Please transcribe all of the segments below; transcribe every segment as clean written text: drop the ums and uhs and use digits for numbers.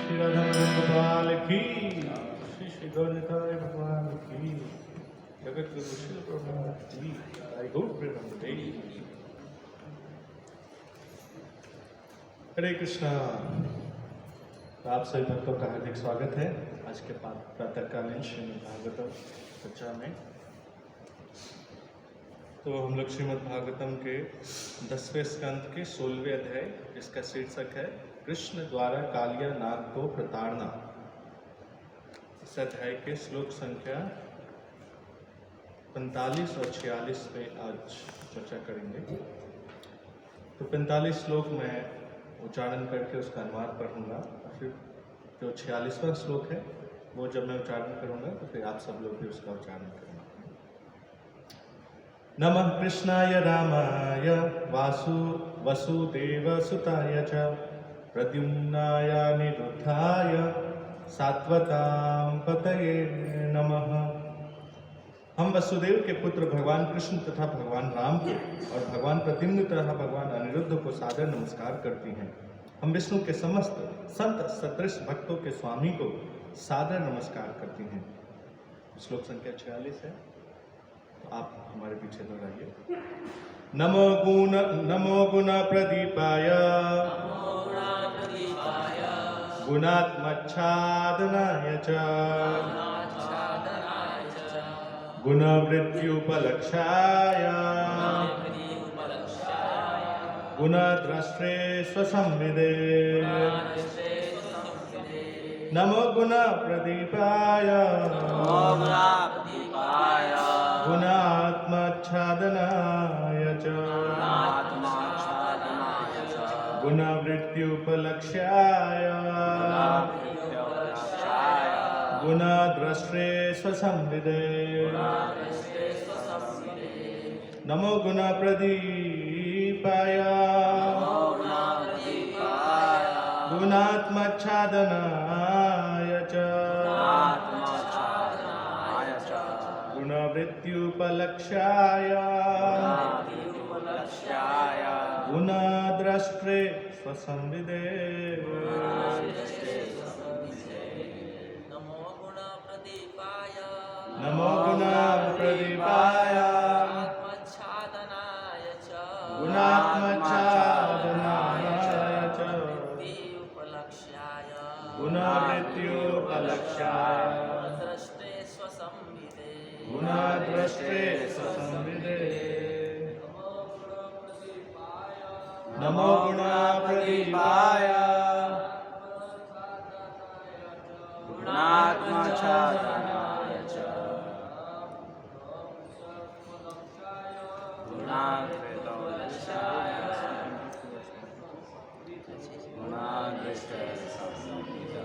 श्री राधा गोपाल की, श्री श्री गौरताय भगवान की, जगत गुरु श्री प्रभुपाद की, आई गौर प्रेमानंदे। हरे कृष्णा। तो आप सभी भक्तों का हार्दिक स्वागत है आज के प्रातःकालीन श्रीमद् भागवतम चर्चा में। तो हम लोग श्रीमद् भागवतम के 10वें स्कंद के 16वें अध्याय, जिसका शीर्षक है कृष्ण द्वारा कालिया नाग को प्रताड़ना। इस अध्याय के श्लोक संख्या 45 और 46 पे आज चर्चा करेंगे। तो 45 श्लोक मैं उच्चारण करके उसका अनुवाद पढ़ूंगा, और फिर जो 46वां श्लोक है वो जब मैं उच्चारण करूंगा तो फिर आप सब लोग भी उसका उच्चारण करेंगे। नमः कृष्णाय रामाय वसुदेवसुताय च प्रद्युम्नाय निरुद्धाय सात्वतां पतये नमः। हम वसुदेव के पुत्र भगवान कृष्ण तथा भगवान राम को और भगवान प्रद्युम्न तथा भगवान अनिरुद्ध को सादर नमस्कार करती हैं। हम विष्णु के समस्त संत सदृश भक्तों के स्वामी को सादर नमस्कार करती हैं। श्लोक संख्या 46 है, तो आप हमारे पीछे दोहराइए। नमो गुण प्रदीपाय गुणात्मच्छादनाय च गुणवृत्त्युपलक्षाय गुणद्रष्टे स्वसंविदे। नमो गुण प्रदीपाय गुणात्मच्छादनाय च गुणवृत्त्युपलक्ष्याय गुणद्रष्टे स्वसंविदे। नमो गुण प्रदीपाय गुणात्मच्छादनाय च गुणवृत्त्युपलक्ष्याय गुणद्रष्टे स्वसंविदे। नमो गुण प्रदीपाय गुणात्मच्छादनाय च गुणवृत्त्युपलक्ष्याय गुणद्रष्टे स्वसंविदे। नमो गुण प्रदीपाय गुणात्मच्छादनाय च गुणवृत्त्युपलक्ष्याय गुणद्रष्टे स्वसंविदे।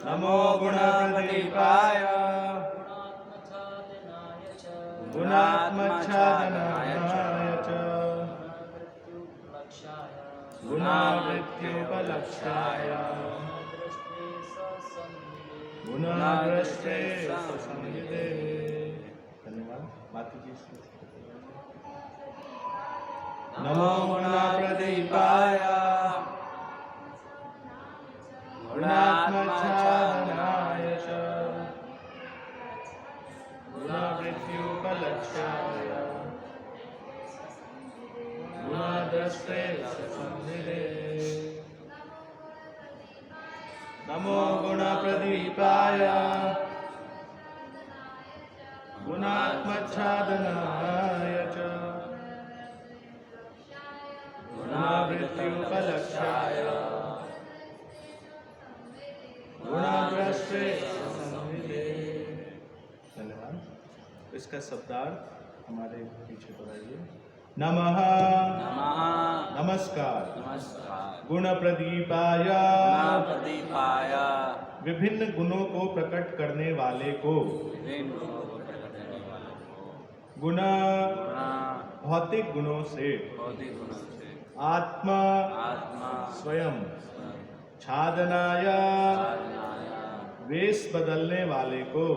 नमो गुण प्रदीपाय गुणात्मच्छादनाय च गुणवृत्त्युपलक्ष्याय गुणद्रष्टे स्वसंविदे। धन्यवाद। माता जी। नमो गुण प्रदीपाय गुणात्मच्छादनाय च गुणवृत्त्युपलक्ष्याय गुणद्रष्टे स्वसंविदे। नमो गुण प्रदीपाय गुणात्मच्छादनाय च गुणवृत्त्युपलक्ष्याय गुणद्रष्टे स्वसंविदे। धन्यवाद। इसका शब्दार्थ हमारे पीछे दोहराइए। नमः नमस्कार गुण प्रदीपाय विभिन्न गुणों को प्रकट करने वाले को। गुण भौतिक गुणों से आत्मा स्वयं छादनाय वेश बदलने वाले को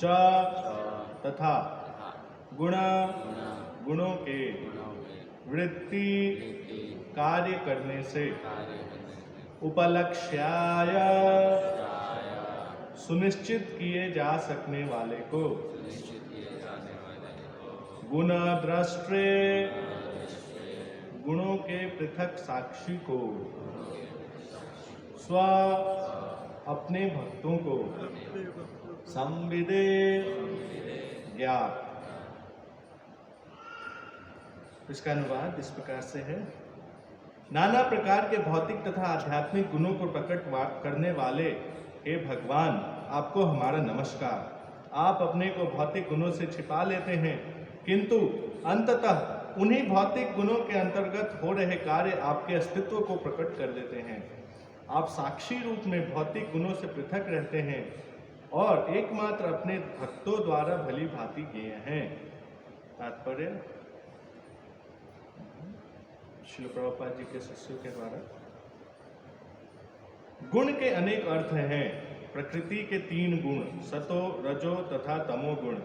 च तथा गुण गुणों के वृत्ति कार्य करने से उपलक्ष्याय सुनिश्चित किए जा सकने वाले को गुण दृष्टे गुणों के पृथक साक्षी को स्व अपने भक्तों को संविदे ज्ञात। इसका अनुवाद इस प्रकार से है। नाना प्रकार के भौतिक तथा आध्यात्मिक गुणों को प्रकट करने वाले हे भगवान, आपको हमारा नमस्कार। आप अपने को भौतिक गुणों से छिपा लेते हैं, किंतु अंततः उन्हीं भौतिक गुणों के अंतर्गत हो रहे कार्य आपके अस्तित्व को प्रकट कर देते हैं। आप साक्षी रूप में भौतिक गुणों से पृथक रहते हैं और एकमात्र अपने भक्तों द्वारा भली भांति किए हैं। तात्पर्य श्रील प्रभुपाद जी के शिष्यों के द्वारा। गुण के अनेक अर्थ हैं। प्रकृति के 3 गुण, सतो, रजो तथा तमो गुण,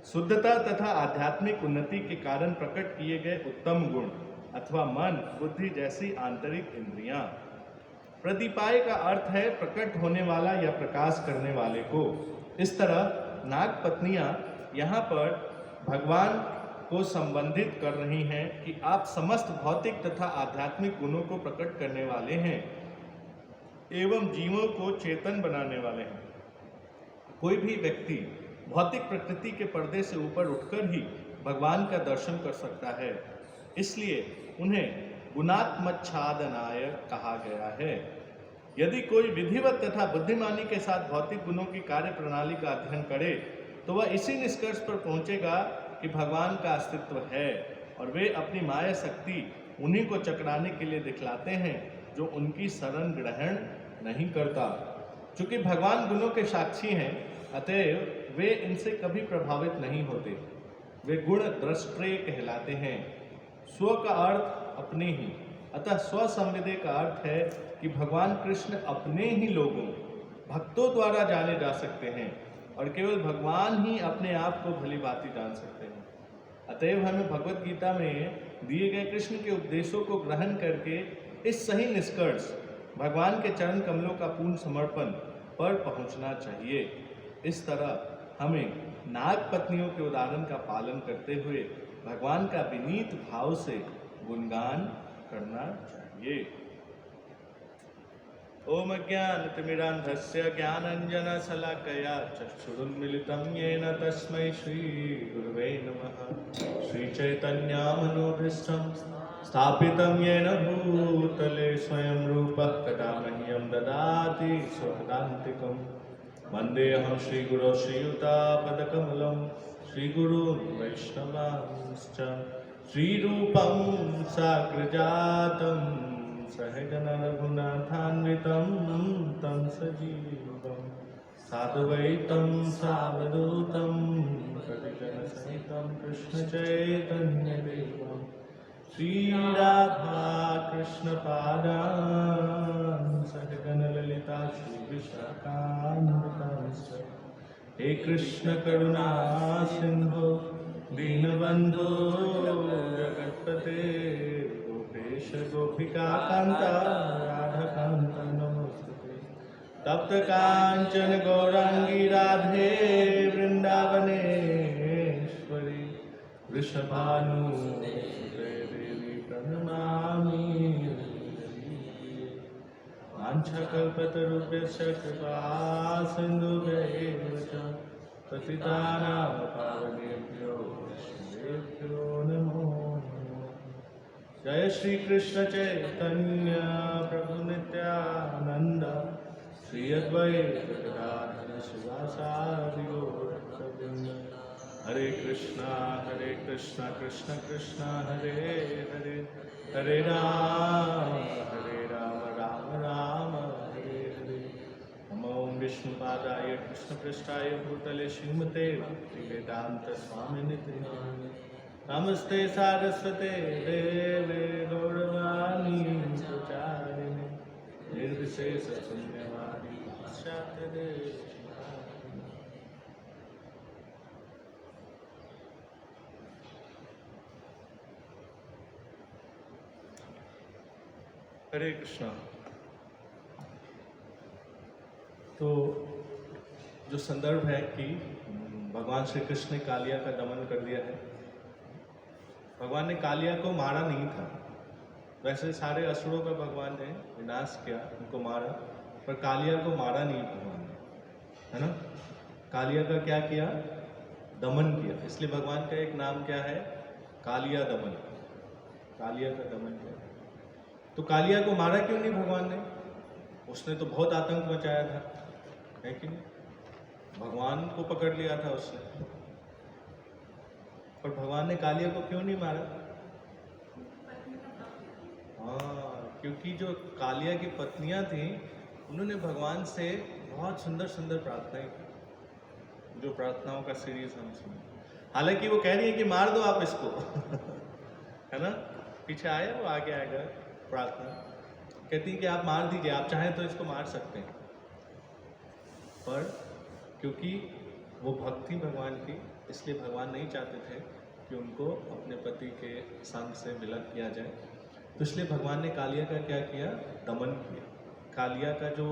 शुद्धता तथा आध्यात्मिक उन्नति के कारण प्रकट किए गए उत्तम गुण अथवा मन, बुद्धि जैसी आंतरिक इंद्रियां। प्रदीपाय का अर्थ है प्रकट होने वाला या प्रकाश करने वाले को। इस तरह नाग पत्नियां यहाँ पर भगवान को संबंधित कर रही हैं कि आप समस्त भौतिक तथा आध्यात्मिक गुणों को प्रकट करने वाले हैं एवं जीवों को चेतन बनाने वाले हैं। कोई भी व्यक्ति भौतिक प्रकृति के पर्दे से ऊपर उठकर ही भगवान का दर्शन कर सकता है, इसलिए उन्हें गुणात्मच्छादनाय कहा गया है। यदि कोई विधिवत तथा बुद्धिमानी के साथ भौतिक गुणों की कार्य प्रणाली का अध्ययन करे तो वह इसी निष्कर्ष पर पहुंचेगा कि भगवान का अस्तित्व है और वे अपनी माया शक्ति उन्हीं को चकराने के लिए दिखलाते हैं जो उनकी शरण ग्रहण नहीं करता। चूंकि भगवान गुणों के साक्षी हैं, अतएव वे इनसे कभी प्रभावित नहीं होते। वे गुण दृष्टे कहलाते हैं। स्व का अर्थ अपने ही, अतः स्व संविदे का अर्थ है कि भगवान कृष्ण अपने ही लोगों भक्तों द्वारा जाने जा सकते हैं और केवल भगवान ही अपने आप को भली भांति जान सकते हैं। अतएव हमें भगवत गीता में दिए गए कृष्ण के उपदेशों को ग्रहण करके इस सही निष्कर्ष भगवान के चरण कमलों का पूर्ण समर्पण पर पहुंचना चाहिए। इस तरह हमें नाग पत्नियों के उदाहरण का पालन करते हुए भगवान का विनीत भाव से गुणगान करना चाहिए। ओम ज्ञानतिमिरान्धस्य ज्ञानाञ्जनशलाकया चक्षुरुन्मीलितं येन तस्मै श्रीगुरवे नमः। श्रीचैतन्यमनोभीष्टं स्थापितं येन भूतले स्वयं रूपः कदा मह्यं ददाति स्वपदान्तिकं। वन्देऽहं श्रीगुरो श्रीयुतापदकमलं श्रीगुरून् वैष्णवांश्च। श्रीरूपं साग्रजातं सहगण रघुनाथान्वितं तं सजीवं साद्वैतं सावधूतं परिजनसहितं कृष्णचैतन्यदेवं श्रीराधा कृष्णपादान् सहगण ललिता श्रीविशाखान्वितांश्च। हे कृष्ण करुणा सिंधु दीनबन्धो जगत्पते गोपेश गोपिका कांता राधाकांत नमोस्तुते। तप्त कांचन गौरांगी राधे वृंदावनेश्वरी वृषभानुसुते देवी प्रणमामि। वाञ्छाकल्पतरुभ्यश्च कृपा सिन्धुभ्यैव च पतितानां पावनेभ्यो वैष्णवेभ्यो नमो नमः। जय श्री कृष्ण चैतन्य प्रभु नित्यानंद श्री अद्वैत गदाधर शिवासादि गौरभक्तवृंद। हरे कृष्णा कृष्ण कृष्ण हरे हरे, हरे राम राम राम हरे हरे। नमो विष्णुपादाय कृष्णपृष्ठाय भूतले श्रीमते भक्तिवेदांत स्वामिनिते नामिने। नमस्ते सारस्वते देवे गौरवाणी प्रचारिणे निर्विशेष शून्यवादी पाश्चात्य देश। हरे कृष्णा। तो जो संदर्भ है कि भगवान श्री कृष्ण ने कालिया का दमन कर दिया है। भगवान ने कालिया को मारा नहीं था, वैसे सारे असुरों का भगवान ने विनाश किया, उनको मारा, पर कालिया को मारा नहीं भगवान ने, है ना। कालिया का क्या किया? दमन किया। इसलिए भगवान का एक नाम क्या है? कालिया दमन। कालिया का दमन किया। तो कालिया को मारा क्यों नहीं भगवान ने? उसने तो बहुत आतंक मचाया था, है कि नहीं? भगवान को पकड़ लिया था उसने, पर भगवान ने कालिया को क्यों नहीं मारा? हाँ, क्योंकि जो कालिया की पत्नियां थीं, उन्होंने भगवान से बहुत सुंदर सुंदर प्रार्थनाएं की, जो प्रार्थनाओं का सीरीज हम सुने। हालांकि वो कह रही है कि मार दो आप इसको है ना, पीछे आया वो आगे आएगा प्रार्थना, कहती है कि आप मार दीजिए, आप चाहें तो इसको मार सकते हैं। पर क्योंकि वो भक्त थी भगवान की, इसलिए भगवान नहीं चाहते थे कि उनको अपने पति के संग से विलग किया जाए, तो इसलिए भगवान ने कालिया का क्या किया? दमन किया। कालिया का जो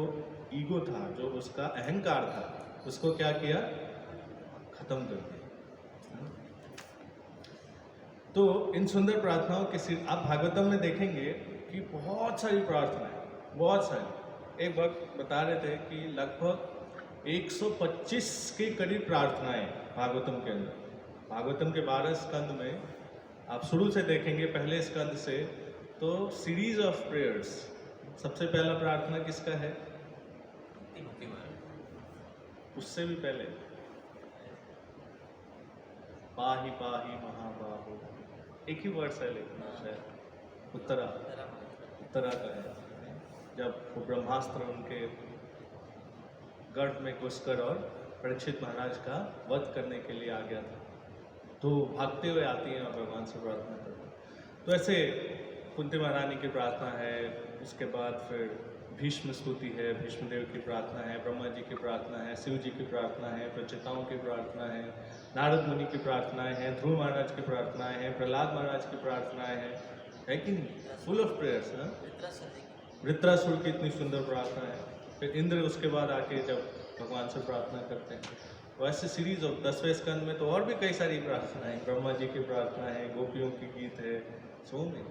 ईगो था, जो उसका अहंकार था, उसको क्या किया? खत्म कर दिया। तो इन सुंदर प्रार्थनाओं के सिर आप भागवतम में देखेंगे कि बहुत सारी प्रार्थनाएं, बहुत सारी। एक वक्त बता रहे थे कि लगभग 125 के करीब प्रार्थनाएं भागवतम के अंदर। भागवतम के 12 स्कंद में आप शुरू से देखेंगे, पहले स्कंद से, तो सीरीज ऑफ प्रेयर्स। सबसे पहला प्रार्थना किसका है? उससे भी पहले पाही पाही महाबाहो, एक ही वर्ड है लेकिन शायद उत्तरा का है, जब वो ब्रह्मास्त्र उनके गर्भ में घुसकर और परीक्षित महाराज का वध करने के लिए आ गया था, तो भागते हुए आती हैं और भगवान से प्रार्थना करते हैं। तो ऐसे कुंती महारानी की प्रार्थना है, उसके बाद फिर भीष्म स्तुति है, भीष्मदेव की प्रार्थना है, ब्रह्मा जी की प्रार्थना है, शिव जी की प्रार्थना है, प्रचेताओं की प्रार्थना है, नारद मुनि की प्रार्थनाएं हैं, ध्रुव महाराज की प्रार्थनाएं हैं, प्रहलाद महाराज की प्रार्थनाएं हैं, है कि नहीं? फुल ऑफ प्रेयर्स है। वृत्रासुर की इतनी सुंदर प्रार्थना है। फिर इंद्र उसके बाद आके जब भगवान से प्रार्थना करते हैं, तो ऐसे सीरीज ऑफ 10वें स्कंद में तो और भी कई सारी प्रार्थनाएं, ब्रह्मा जी की प्रार्थना है, गोपियों की गीत है, सो में।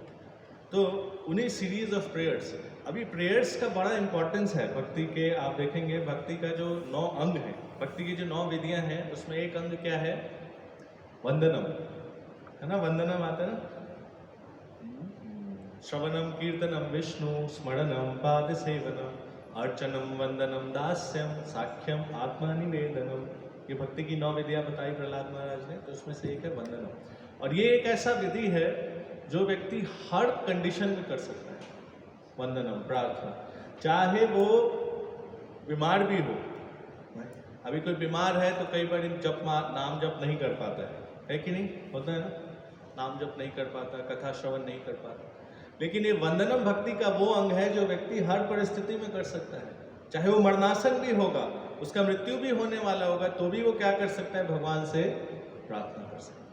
तो उन्हीं सीरीज ऑफ प्रेयर्स, अभी प्रेयर्स का बड़ा इंपॉर्टेंस है भक्ति के। आप देखेंगे भक्ति का जो 9 अंग है, भक्ति की जो 9 विधियां हैं, उसमें एक अंग क्या है? वंदनम, है ना। वंदनम आता है ना, श्रवणम कीर्तनम विष्णु स्मरणम पाद सेवनम अर्चनम वंदनम दास्यम साख्यम आत्मा निवेदनम। ये भक्ति की 9 विधियां बताई प्रहलाद महाराज ने, तो उसमें से एक है वंदनम। और ये एक ऐसा विधि है जो व्यक्ति हर कंडीशन में कर सकता है। वंदनम प्रार्थना, चाहे वो बीमार भी हो। अभी कोई बीमार है तो कई बार नाम जप नहीं कर पाता है कि नहीं? होता है ना, नाम जप नहीं कर पाता, कथा श्रवण नहीं कर पाता। लेकिन ये वंदनम भक्ति का वो अंग है जो व्यक्ति हर परिस्थिति में कर सकता है। चाहे वो मरणासन भी होगा, उसका मृत्यु भी होने वाला होगा, तो भी वो क्या कर सकता है? भगवान से प्रार्थना कर सकता है।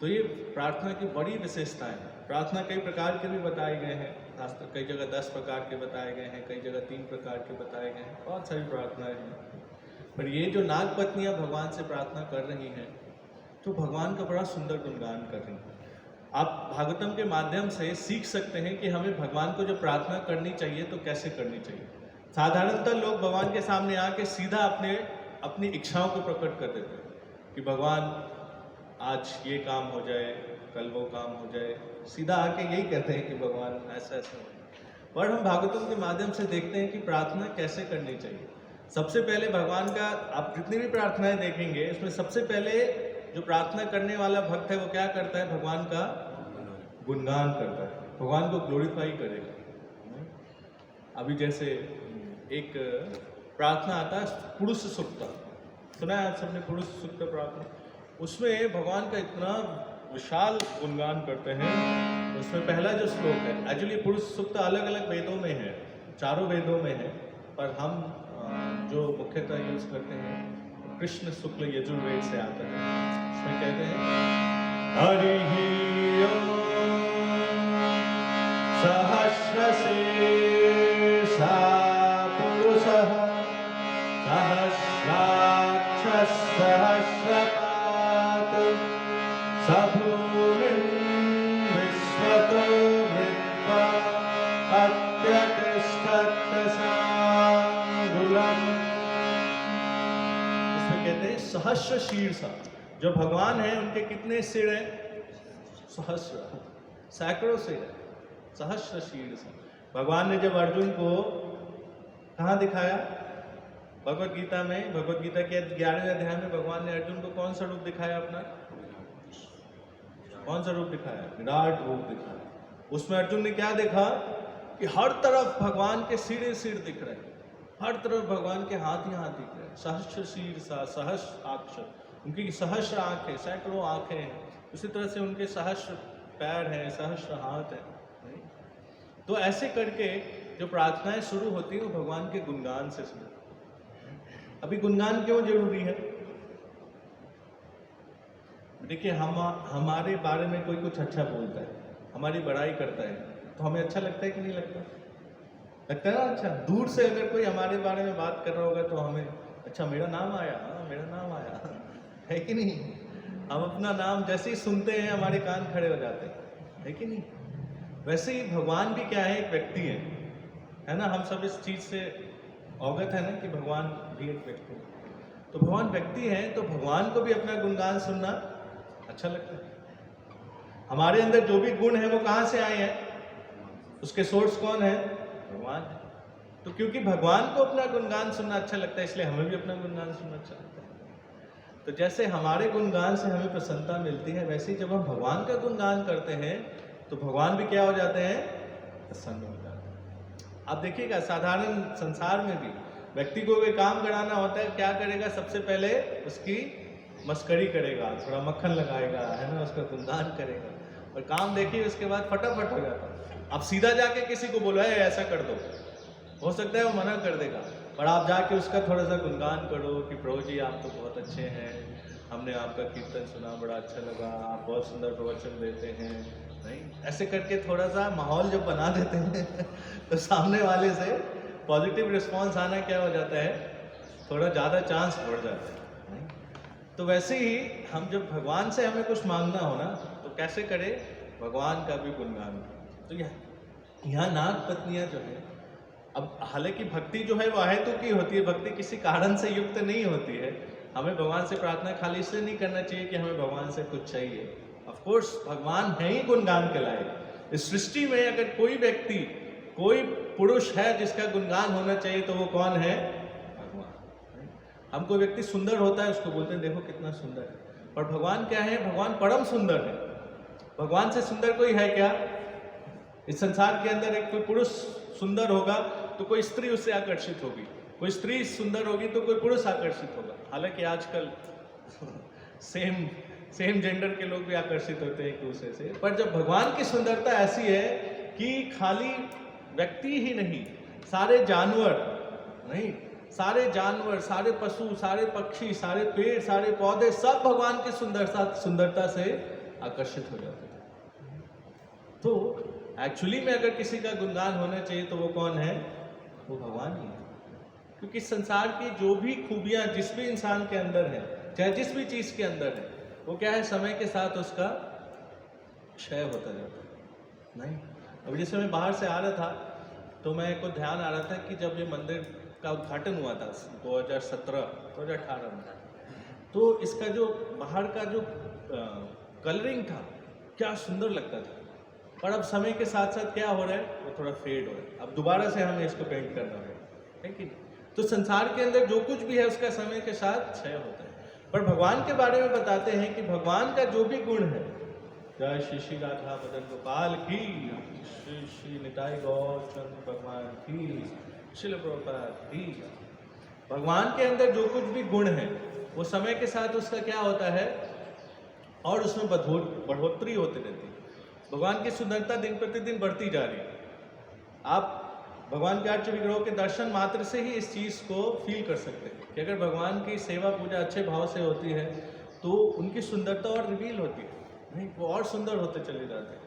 तो ये प्रार्थना की बड़ी विशेषताएं हैं। प्रार्थना कई प्रकार के भी बताए गए हैं, खासकर कई जगह 10 प्रकार के बताए गए हैं, कई जगह 3 प्रकार के बताए गए हैं, बहुत सारी प्रार्थनाएं हैं। पर ये जो नाग पत्नियां भगवान से प्रार्थना कर रही हैं, तो भगवान का बड़ा सुंदर गुणगान कर रही हैं। आप भागवतम के माध्यम से सीख सकते हैं कि हमें भगवान को जब प्रार्थना करनी चाहिए तो कैसे करनी चाहिए। साधारणतः लोग भगवान के सामने आके सीधा अपनी इच्छाओं को प्रकट कर देते हैं कि भगवान आज ये काम हो जाए, कल वो काम हो जाए, सीधा आके यही कहते हैं कि भगवान ऐसा ऐसा हो। पर हम भागवतम के माध्यम से देखते हैं कि प्रार्थना कैसे करनी चाहिए। सबसे पहले भगवान का, आप जितनी भी प्रार्थनाएं देखेंगे, उसमें सबसे पहले जो प्रार्थना करने वाला भक्त है वो क्या करता है? भगवान का गुणगान करता है, भगवान को ग्लोरीफाई करेगा। अभी जैसे एक प्रार्थना आता है पुरुष सूक्त, सुना है आप सबने पुरुष सूक्त प्रार्थना? उसमें भगवान का इतना विशाल गुणगान करते हैं। उसमें पहला जो श्लोक है, एक्चुअली पुरुष सूक्त अलग अलग वेदों में है, चारों वेदों में है, पर हम जो मुख्यतः यूज करते हैं कृष्ण शुक्ल यजुर्वेद से आता है। उसमें कहते हैं हरि ओम सहस्र सहस्रशीर्षा पुरुषः सहस्राक्षः सहस्रपात् स भूमिं विश्वतो वृत्वा अत्यतिष्ठत् साङ्गुलम्। इसमें कहते हैं सहस्र शीर्षा। जो भगवान है उनके कितने सिर हैं? सहस्र, सैकड़ों सिर है। सहस्र शीर्ष। भगवान ने जब अर्जुन को कहाँ दिखाया? भगवत गीता में, भगवत गीता के 11वें अध्याय में भगवान ने अर्जुन को कौन सा रूप दिखाया? अपना कौन सा रूप दिखाया? विराट रूप दिखाया। उसमें अर्जुन ने क्या देखा कि हर तरफ भगवान के सिर सिर दिख रहे हैं, हर तरफ भगवान के हाथ ही हाथ दिख रहे हैं। सहस्र शीर्षा, सहस्र अक्षर, उनकी सहस्र आंखें, सैकड़ों आंखें हैं। उसी तरह से उनके सहस्र पैर हैं, सहस्र हाथ हैं। तो ऐसे करके जो प्रार्थनाएं शुरू होती हैं वो भगवान के गुणगान से शुरू। अभी गुणगान क्यों जरूरी है? देखिए, हमारे बारे में कोई कुछ अच्छा बोलता है, हमारी बड़ाई करता है, तो हमें अच्छा लगता है कि नहीं लगता? लगता है ना अच्छा। दूर से अगर कोई हमारे बारे में बात कर रहा होगा तो हमें अच्छा, मेरा नाम आया, हाँ मेरा नाम आया, है कि नहीं? हम अपना नाम जैसे ही सुनते हैं हमारे कान खड़े हो जाते हैं, है कि नहीं? वैसे ही भगवान भी क्या है? एक व्यक्ति है ना। हम सब इस चीज से अवगत है ना कि भगवान भी एक व्यक्ति है। तो भगवान व्यक्ति है, तो भगवान को भी अपना गुणगान सुनना अच्छा लगता है। हमारे अंदर जो भी गुण है वो कहाँ से आए हैं? उसके सोर्स कौन है? भगवान है। तो क्योंकि भगवान को अपना गुणगान सुनना अच्छा लगता है, इसलिए हमें भी अपना गुणगान सुनना अच्छा लगता है। तो जैसे हमारे गुणगान से हमें प्रसन्नता मिलती है, वैसे ही जब हम भगवान का गुणगान करते हैं तो भगवान भी क्या हो जाते हैं? प्रसन्न हो जाते हैं। आप देखिएगा, साधारण संसार में भी व्यक्ति को कोई काम कराना होता है, क्या करेगा? सबसे पहले उसकी मस्करी करेगा, थोड़ा मक्खन लगाएगा, है ना, उसका गुणगान करेगा, और काम देखिए उसके बाद फटाफट हो जाता है। आप सीधा जाके किसी को बोलो है ऐसा कर दो, हो सकता है वो मना कर देगा, और आप जाके उसका थोड़ा सा गुणगान करो कि प्रभु जी आप तो बहुत अच्छे हैं, हमने आपका कीर्तन सुना, बड़ा अच्छा लगा, आप बहुत सुंदर प्रवचन देते हैं, नहीं? ऐसे करके थोड़ा सा माहौल जब बना देते हैं तो सामने वाले से पॉजिटिव रिस्पांस आना क्या हो जाता है? थोड़ा ज़्यादा चांस बढ़ जाता है, नहीं? तो वैसे ही हम जब भगवान से हमें कुछ मांगना हो ना, तो कैसे करें? भगवान का भी गुणगान। तो यहाँ नाग पत्नियाँ जो है, अब हालांकि भक्ति जो है वो अहेतु की होती है, भक्ति किसी कारण से युक्त नहीं होती है। हमें भगवान से प्रार्थना खाली इसलिए नहीं करना चाहिए कि हमें भगवान से कुछ चाहिए। ऑफ कोर्स भगवान है ही गुणगान के लायक। इस सृष्टि में अगर कोई व्यक्ति, कोई पुरुष है जिसका गुणगान होना चाहिए तो वो कौन है? भगवान। हम कोई व्यक्ति सुंदर होता है, उसको बोलते हैं देखो कितना सुंदर है, और भगवान क्या है? भगवान परम सुंदर है। भगवान से सुंदर कोई है क्या? इस संसार के अंदर एक कोई पुरुष सुंदर होगा तो कोई स्त्री उससे आकर्षित होगी, कोई स्त्री सुंदर होगी तो कोई पुरुष आकर्षित होगा। हालांकि आजकल सेम जेंडर के लोग भी आकर्षित होते हैं एक दूसरे से, पर जब भगवान की सुंदरता ऐसी है कि खाली व्यक्ति ही नहीं, सारे जानवर नहीं, सारे जानवर, सारे पशु, सारे पक्षी, सारे पेड़, सारे पौधे सब भगवान की सुंदरता से आकर्षित हो जाते हैं। तो एक्चुअली में अगर किसी का गुणगान होना चाहिए तो वो कौन है? वो भगवान ही है। क्योंकि संसार की जो भी खूबियां जिस भी इंसान के अंदर है, चाहे जिस भी चीज के अंदर है, वो क्या है? समय के साथ उसका क्षय होता जाता है, नहीं? अब जैसे मैं बाहर से आ रहा था तो मैं को ध्यान आ रहा था कि जब ये मंदिर का उद्घाटन हुआ था 2017-2018 में, तो इसका जो बाहर का जो कलरिंग था क्या सुंदर लगता था, और अब समय के साथ साथ क्या हो रहा है? वो थोड़ा फेड हो रहा है। अब दोबारा से हमें इसको पेंट करना है कि नहीं? तो संसार के अंदर जो कुछ भी है उसका समय के साथ क्षय होता है। पर भगवान के बारे में बताते हैं कि भगवान का जो भी गुण है, जय श्री श्री राधा मदन गोपाल की, श्री श्री निताई गौर चंद्र भगवान की, शिल प्रभुपाद की। भगवान के अंदर जो कुछ भी गुण है वो समय के साथ उसका क्या होता है? और उसमें बढ़ोतरी होती रहती है। भगवान की सुंदरता दिन प्रतिदिन बढ़ती जा रही है। आप भगवान के अर्च विग्रहों के दर्शन मात्र से ही इस चीज़ को फील कर सकते हैं कि अगर भगवान की सेवा पूजा अच्छे भाव से होती है तो उनकी सुंदरता और रिवील होती है, नहीं? वो और सुंदर होते चले जाते हैं।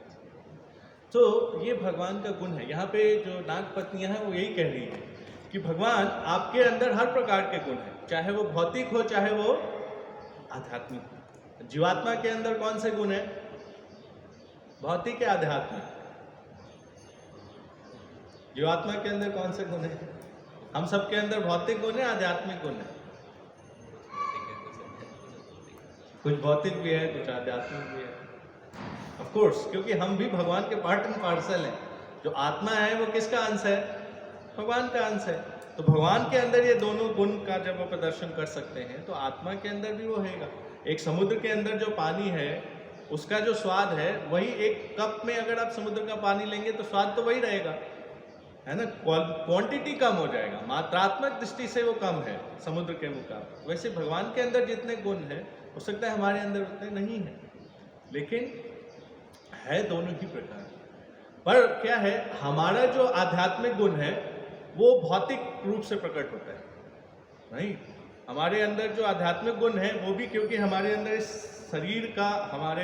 तो ये भगवान का गुण है। यहाँ पे जो नाग पत्नियां हैं वो यही कह रही है कि भगवान आपके अंदर हर प्रकार के गुण हैं, चाहे वो भौतिक हो चाहे वो आध्यात्मिक हो। जीवात्मा के अंदर कौन से गुण है? भौतिक या आध्यात्मिक? जीवात्मा के अंदर कौन से गुण है? हम सबके अंदर भौतिक गुण है, आध्यात्मिक गुण है? कुछ भौतिक भी है, कुछ आध्यात्मिक भी है। ऑफ कोर्स, क्योंकि हम भी भगवान के पार्ट एंड पार्सल हैं। जो आत्मा है वो किसका अंश है? भगवान का अंश है। तो भगवान के अंदर ये दोनों गुण का जब वो प्रदर्शन कर सकते हैं तो आत्मा के अंदर भी वो रहेगा। एक समुद्र के अंदर जो पानी है उसका जो स्वाद है वही एक कप में अगर आप समुद्र का पानी लेंगे तो स्वाद तो वही रहेगा, है ना। क्वांटिटी कम हो जाएगा, मात्रात्मक दृष्टि से वो कम है समुद्र के मुकाबले। वैसे भगवान के अंदर जितने गुण हैं हो सकता है हमारे अंदर उतने नहीं है, लेकिन है दोनों ही प्रकार। पर क्या है, हमारा जो आध्यात्मिक गुण है वो भौतिक रूप से प्रकट होता है, नहीं। हमारे अंदर जो आध्यात्मिक गुण है वो भी क्योंकि हमारे अंदर इस शरीर का, हमारे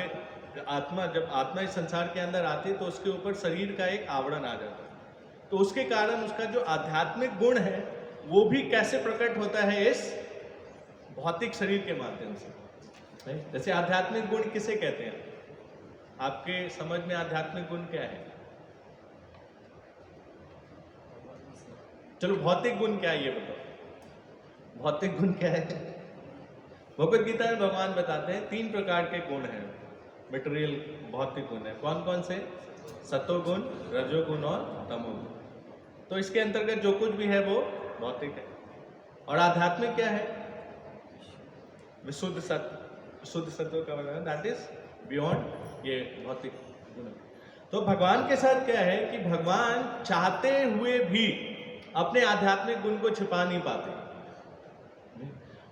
आत्मा, जब आत्मा इस संसार के अंदर आती है तो उसके ऊपर शरीर का एक आवरण आ जाता है। तो उसके कारण उसका जो आध्यात्मिक गुण है वो भी कैसे प्रकट होता है? इस भौतिक शरीर के माध्यम से। जैसे आध्यात्मिक गुण किसे कहते हैं? आपके समझ में आध्यात्मिक गुण क्या है? चलो भौतिक गुण क्या है ये बताओ। भौतिक गुण क्या है? भगवद गीता में भगवान बताते हैं 3 प्रकार के गुण हैं, मटेरियल भौतिक गुण है। कौन कौन से? सतोगुण, रजोगुण और तमोगुण। तो इसके अंतर्गत जो कुछ भी है वो भौतिक है। और आध्यात्मिक क्या है? विशुद्ध सत्व। शुद्ध सत्व का मतलब दैट इज बियॉन्ड ये भौतिक गुण। तो भगवान के साथ क्या है कि भगवान चाहते हुए भी अपने आध्यात्मिक गुण को छिपा नहीं पाते।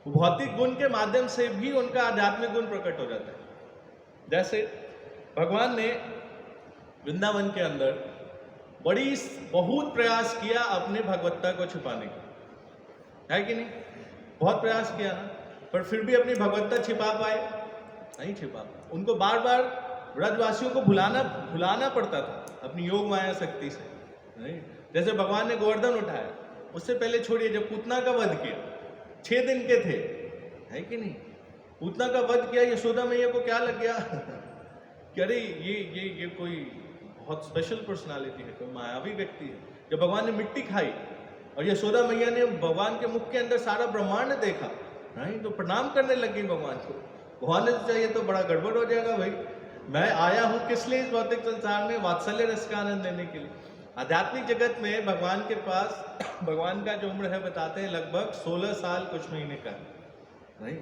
भौतिक गुण के माध्यम से भी उनका आध्यात्मिक गुण प्रकट हो जाता है। जैसे भगवान ने वृंदावन के अंदर बहुत प्रयास किया अपने भगवत्ता को छिपाने का, है कि नहीं? बहुत प्रयास किया ना, पर फिर भी अपनी भगवत्ता छिपा पाए? नहीं छिपा पाए। उनको बार बार ब्रजवासियों को भुलाना पड़ता था अपनी योग माया शक्ति से, नहीं। जैसे भगवान ने गोवर्धन उठाया, उससे पहले छोड़िए, जब पूतना का वध किया 6 दिन के थे, है कि नहीं? पूतना का वध किया, यशोदा मैया को क्या लग गया कि अरे ये कोई बहुत स्पेशल पर्सनालिटी है, कोई मायावी व्यक्ति है। जब भगवान ने मिट्टी खाई और यशोदा मैया ने भगवान के मुख के अंदर सारा ब्रह्मांड देखा, नहीं, तो प्रणाम करने लगी भगवान को। भगवान ने सोचा ये तो बड़ा गड़बड़ हो जाएगा भाई, मैं आया हूँ किस लिए इस भौतिक संसार में? वात्सल्य रस का आनंद लेने के लिए। आध्यात्मिक जगत में भगवान के पास, भगवान का जो उम्र है बताते हैं लगभग 16 साल कुछ महीने का, नहीं।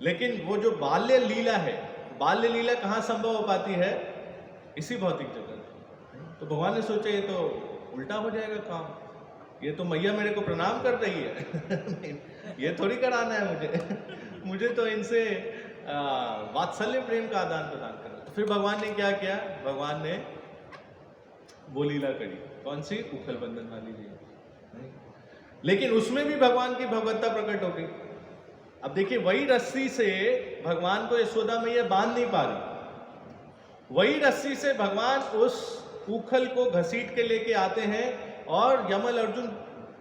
लेकिन वो जो बाल्य लीला है, बाल्य लीला कहाँ संभव हो पाती है? इसी भौतिक जगत। तो भगवान ने सोचा ये तो उल्टा हो जाएगा काम, ये तो मैया मेरे को प्रणाम कर रही है ये थोड़ी कराना है मुझे तो इनसे वात्सल्य प्रेम का आदान प्रदान करना। तो फिर भगवान ने क्या किया? भगवान ने वो लीला करी, कौन सी? उखल बंधन वाली लीला। लेकिन उसमें भी भगवान की भगवत्ता प्रकट हो गई। अब देखिए, वही रस्सी से भगवान को यशोदा मैया बांध नहीं पा रही, वही रस्सी से भगवान उस उखल को घसीट के लेके आते हैं और यमल अर्जुन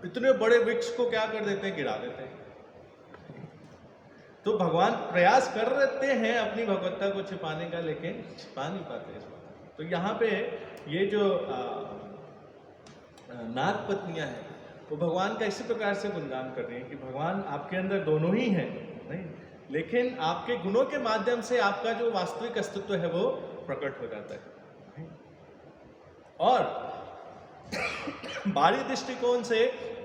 इतने बड़े वृक्ष को क्या कर देते हैं? गिरा देते हैं। तो भगवान प्रयास कर रहे हैं अपनी भगवत्ता को छिपाने का, लेकिन छिपा नहीं पाते। तो यहाँ पे ये जो नाग पत्नियां हैं वो भगवान का इसी प्रकार से गुणगान कर रही हैं कि भगवान आपके अंदर दोनों ही हैं, नहीं, लेकिन आपके गुणों के माध्यम से आपका जो वास्तविक अस्तित्व है वो प्रकट हो जाता है। और बाहरी दृष्टिकोण से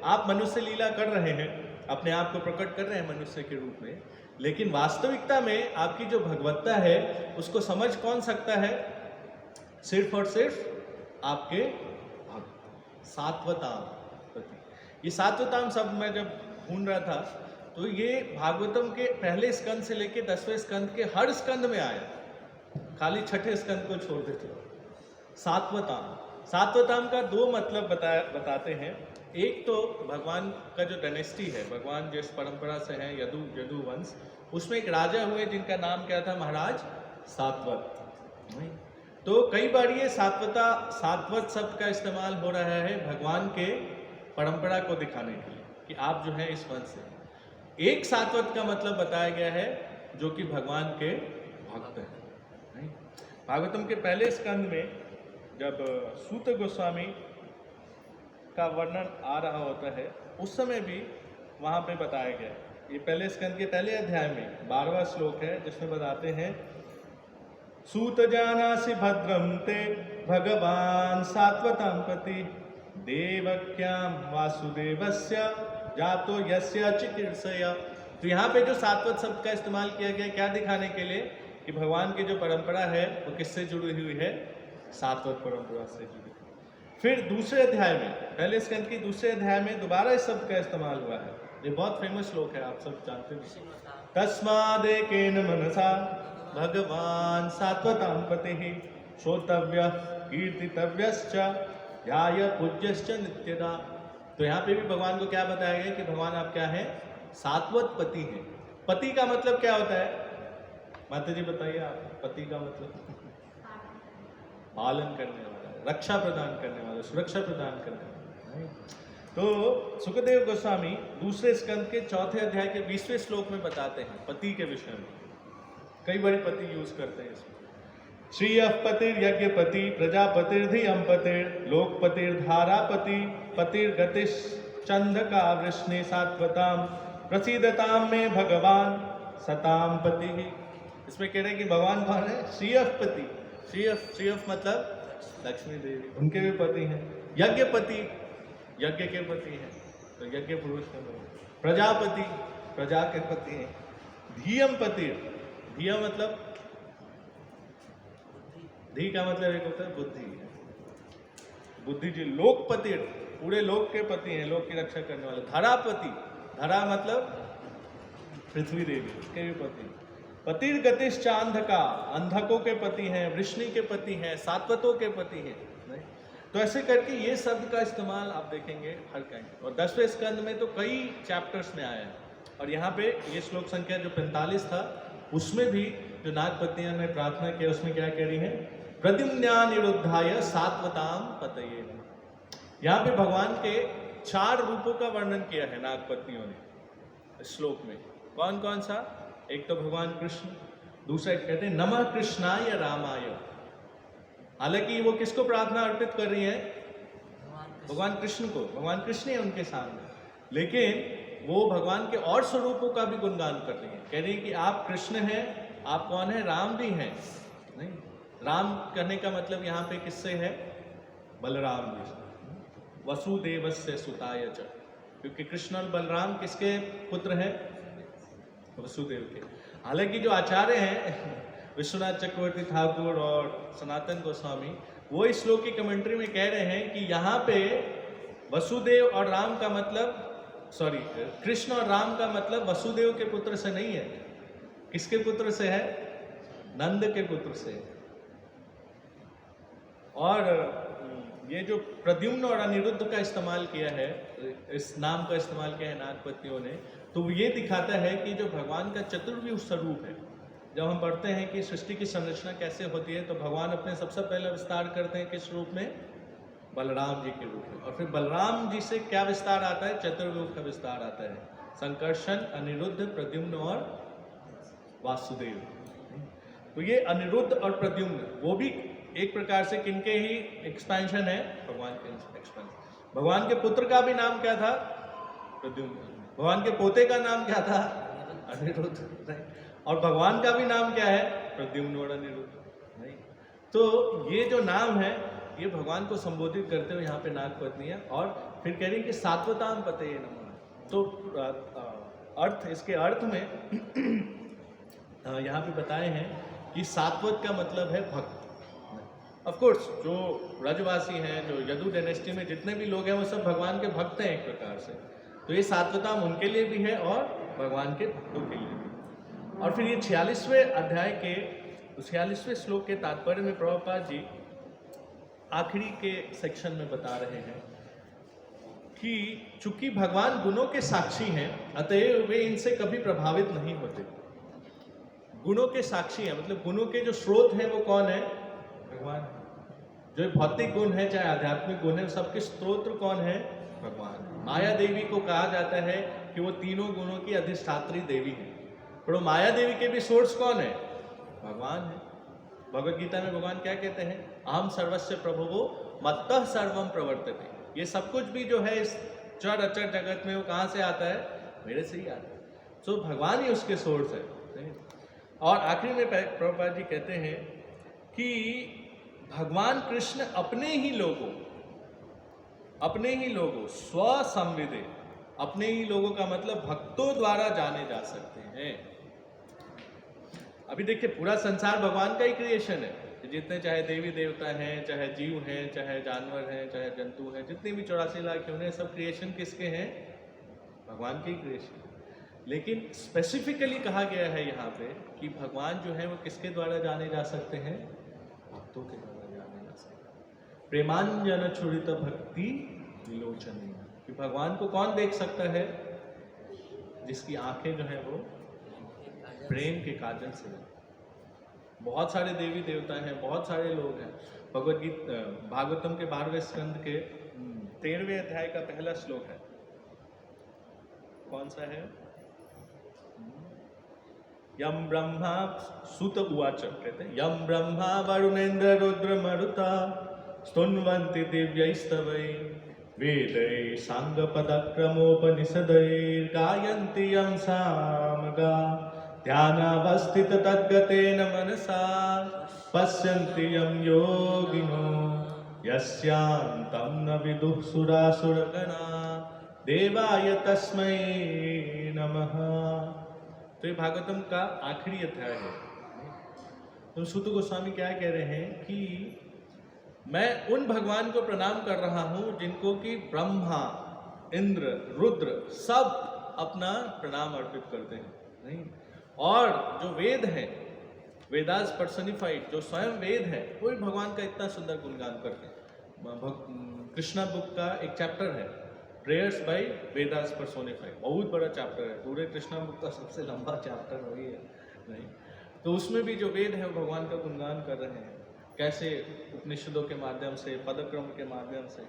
आप मनुष्य लीला कर रहे हैं, अपने आप को प्रकट कर रहे हैं मनुष्य के रूप में, लेकिन वास्तविकता में आपकी जो भगवत्ता है उसको समझ कौन सकता है? सिर्फ और सिर्फ आपके सात्वताम। ये सात्वताम शब्द मैं जब ढूंढ रहा था तो ये भागवतम के पहले स्कंद से लेके 10वें स्कंद के हर स्कंद में आया, खाली 6ठे स्कंद को छोड़ देते हो। सात्वताम, सात्वताम का 2 मतलब बताते हैं। एक तो भगवान का जो डायनेस्टी है, भगवान जिस परंपरा से है, यदुवंश, उसमें एक राजा हुए जिनका नाम क्या था? महाराज सात्वत। तो कई बार ये सात्वत शब्द का इस्तेमाल हो रहा है भगवान के परंपरा को दिखाने के लिए कि आप जो है इस वंश से। एक सात्वत का मतलब बताया गया है जो कि भगवान के भक्त हैं। भागवतम के पहले स्कंद में जब सूत गोस्वामी का वर्णन आ रहा होता है उस समय भी वहाँ पे बताया गया। ये पहले स्कंद के पहले अध्याय में 12वां श्लोक है जिसमें बताते हैं सूत जानासि भद्रम ते भगवान सात्वतां पति देवक्याम वासुदेवस्य जातो यस्य चिकीर्षया। तो यहाँ पे जो सात्वत शब्द का इस्तेमाल किया गया क्या दिखाने के लिए कि भगवान की जो परंपरा है वो किससे जुड़ी हुई है, सात्वत परंपरा से जुड़ी। फिर दूसरे अध्याय में, पहले स्कंद की दूसरे अध्याय में दोबारा इस शब्द का इस्तेमाल हुआ है। ये बहुत फेमस श्लोक है, आप सब जानते हैं। तस्मादेकेन मनसा भगवान सात्वतां पतिः श्रोतव्यः कीर्तितव्यश्च ध्याय पूज्यश्च नित्यदा। तो यहाँ पे भी भगवान को क्या बताया गया कि भगवान आप क्या है, सात्वत पति हैं। पति का मतलब क्या होता है माता जी बताइए आप, पति का मतलब पालन करने वाला, रक्षा प्रदान करने वाला, सुरक्षा प्रदान करने वाला। तो सुखदेव गोस्वामी दूसरे स्कंद के चौथे अध्याय के 20वें श्लोक में बताते हैं पति के विषय में। कई बार पति यूज करते हैं इसमें। श्रियः पतिर्यज्ञपति प्रजापतिर्धियंपतिर् लोकपतिर्धारापति पतिर्गतिश्चंदका वृष्णे सात्वतां प्रसीदतां में भगवान सतां पति। इसमें कह रहे हैं कि भगवान कौन है, श्रियः पति। श्रियः मतलब लक्ष्मी देवी, उनके भी पति हैं। यज्ञपति, यज्ञ के पति हैं, तो यज्ञ पुरुष का नाम। प्रजापति, प्रजा के पति हैं। धीयंपति, धिया मतलब, धी का मतलब एक होता है बुद्धि, बुद्धि जी। लोकपति, पूरे लोक के पति हैं, लोक की रक्षा करने वाले। धरापति, धरा मतलब पृथ्वी देवी, उसके भी पति। पतिर्गतिश्चांधका, अंधकों के पति हैं, वृष्णि के पति हैं, सात्वतों के पति हैं। तो ऐसे करके ये शब्द का इस्तेमाल आप देखेंगे हर कहीं। और 10वें स्कंद में तो कई चैप्टर्स में आया है। और यहाँ पे ये श्लोक संख्या जो 45 था उसमें भी जो नागपत्नियां ने प्रार्थना किया उसमें क्या कह रही है, प्रद्युम्नानिरुद्धाय सात्वतां पतये। यहाँ पे भगवान के 4 रूपों का वर्णन किया है नागपत्नियों ने इस श्लोक में। कौन कौन सा, एक तो भगवान कृष्ण, दूसरा कहते हैं नमः कृष्णाय रामाय। हालांकि वो किसको प्रार्थना अर्पित कर रही है, भगवान कृष्ण को, भगवान कृष्ण है उनके सामने, लेकिन वो भगवान के और स्वरूपों का भी गुणगान कर रही है। कह रही है कि आप कृष्ण हैं, आप कौन है, राम भी हैं। नहीं, राम करने का मतलब यहाँ पे किससे है, बलराम जी से। वसुदेवस्य सुताय च, क्योंकि कृष्ण और बलराम किसके पुत्र हैं, वसुदेव के। हालांकि जो आचार्य हैं विश्वनाथ चक्रवर्ती ठाकुर और सनातन गोस्वामी, वो इस श्लोक की कमेंट्री में कह रहे हैं कि यहाँ पे वसुदेव और राम का मतलब, सॉरी, कृष्ण और राम का मतलब वसुदेव के पुत्र से नहीं है। किसके पुत्र से है, नंद के पुत्र से। और ये जो प्रद्युम्न और अनिरुद्ध का इस्तेमाल किया है, इस नाम का इस्तेमाल किया है नागपत्नियों ने, तो ये दिखाता है कि जो भगवान का चतुर्व्यूह स्वरूप है। जब हम पढ़ते हैं कि सृष्टि की संरचना कैसे होती है, तो भगवान अपने सबसे पहले विस्तार करते हैं किस रूप में, बलराम जी के रूप में। और फिर बलराम जी से क्या विस्तार आता है, चतुर्व्यूह का विस्तार आता है। संकर्षण, अनिरुद्ध, प्रद्युम्न और वासुदेव। तो ये अनिरुद्ध और प्रद्युम्न वो भी एक प्रकार से किनके ही एक्सपेंशन है, भगवान के एक्सपेंशन। भगवान के पुत्र का भी नाम क्या था, प्रद्युम्न। भगवान के पोते का नाम क्या था, अनिरुद्ध। और भगवान का भी नाम क्या है, प्रद्युम्न और अनिरुद्ध। नहीं, तो ये जो नाम है ये भगवान को संबोधित करते हुए यहाँ पे नागपत्नियां, और फिर कह रही कि सात्वतां पतये नमः। तो अर्थ, इसके अर्थ में यहाँ पे बताए हैं कि सात्वत का मतलब है भक्त। ऑफ कोर्स जो ब्रजवासी हैं, जो यदु डायनेस्टी में जितने भी लोग हैं वो सब भगवान के भक्त हैं एक प्रकार से। तो ये सात्वतां उनके लिए भी है और भगवान के भक्तों के लिए भी। और फिर ये 46वें अध्याय के 46वें श्लोक के तात्पर्य में प्रभुपाद जी आखिरी के सेक्शन में बता रहे हैं कि चूंकि भगवान गुणों के साक्षी हैं, अतएव वे इनसे कभी प्रभावित नहीं होते। गुणों के साक्षी हैं, मतलब गुणों के जो स्रोत हैं वो कौन है, भगवान है। जो भौतिक गुण है चाहे आध्यात्मिक गुण है, सबके स्त्रोत्र कौन है? भगवान। माया देवी को कहा जाता है कि वो तीनों गुणों की अधिष्ठात्री देवी है, पर वो माया देवी के भी सोर्स कौन है? भगवान है। भगवत गीता में भगवान क्या कहते हैं? अहम सर्वस्य प्रभुवो मत्तः सर्वम प्रवर्तते। ये सब कुछ भी जो है इस चर अचर जगत में, वो कहाँ से आता है? मेरे से ही आता है। सो भगवान ही उसके सोर्स है। और आखिर में प्रभुपाद जी कहते हैं कि भगवान कृष्ण अपने ही लोगों स्वसंविदे, अपने ही लोगों का मतलब भक्तों द्वारा जाने जा सकते हैं। अभी देखिए पूरा संसार भगवान का ही क्रिएशन है। जितने चाहे देवी देवता हैं, चाहे जीव हैं, चाहे जानवर हैं, चाहे जंतु हैं, जितने भी 84 लाख क्यों हैं, सब क्रिएशन किसके हैं? भगवान के ही क्रिएशन। लेकिन स्पेसिफिकली कहा गया है यहाँ पे कि भगवान जो है वो किसके द्वारा जाने जा सकते हैं? भक्तों के द्वारा जाने जा सकते हैं। प्रेमांजन छुड़ित भक्ति विलोचनी, कि भगवान को कौन देख सकता है? जिसकी आंखें जो है वो प्रेम के काजल से। बहुत सारे देवी देवता हैं, बहुत सारे लोग हैं। भगवत गीता भागवतम के 12वें स्कंद के 13वें अध्याय का पहला श्लोक है, कौन सा है? यम ब्रह्मा सुत उवाच, कहते हैं यम ब्रह्मा वरुणेन्द्र रुद्र मरुता स्तुन्वन्ति दिव्यैस्तवै वेदै सांगपदक्रमोपनिषदैर् गायन्ति यं सामगा ध्यानावस्थित तद्गतेन मनसा पश्यन्ति यं योगिनो यस्यान्तं न विदुः सुरासुरगणा देवाय तस्मै नमः। तो ये भागवतम का आखिरी अध्याय है। तो सूत गोस्वामी क्या कह रहे हैं कि मैं उन भगवान को प्रणाम कर रहा हूं जिनको कि ब्रह्मा, इंद्र, रुद्र सब अपना प्रणाम अर्पित करते हैं, नहीं? और जो वेद है, वेदास पर्सनिफाइड, जो स्वयं वेद है, वो भी भगवान का इतना सुंदर गुणगान करते हैं। कृष्णा बुक का एक चैप्टर है, प्रेयर्स बाय वेदास पर्सोनिफाइड, बहुत बड़ा चैप्टर है। पूरे कृष्णा बुक का सबसे लंबा चैप्टर वही है, नहीं? तो उसमें भी जो वेद है वो भगवान का गुणगान कर रहे हैं, कैसे उपनिषदों के माध्यम से, पदक्रम के माध्यम से,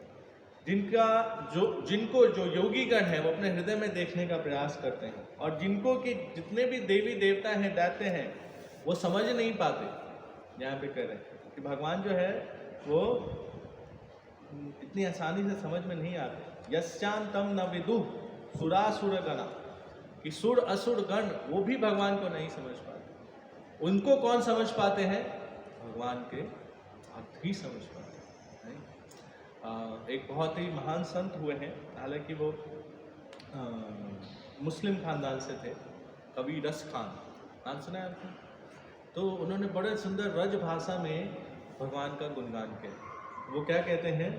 जिनको जो योगीगण है वो अपने हृदय में देखने का प्रयास करते हैं, और जिनको कि जितने भी देवी देवता हैं, दैत्य हैं, वो समझ नहीं पाते। यहाँ पे कह रहे हैं कि भगवान जो है वो इतनी आसानी से समझ में नहीं आते। यस्यांतम न विदुः सुरासुर गणा, कि सुर असुर गण वो भी भगवान को नहीं समझ पाते। उनको कौन समझ पाते हैं? भगवान के भक्त ही समझ पाते हैं। एक बहुत ही महान संत हुए हैं, हालांकि वो मुस्लिम खानदान से थे, कवि रस खान, नाम सुना है आपने? तो उन्होंने बड़े सुंदर ब्रज भाषा में भगवान का गुणगान किया। वो क्या कहते हैं?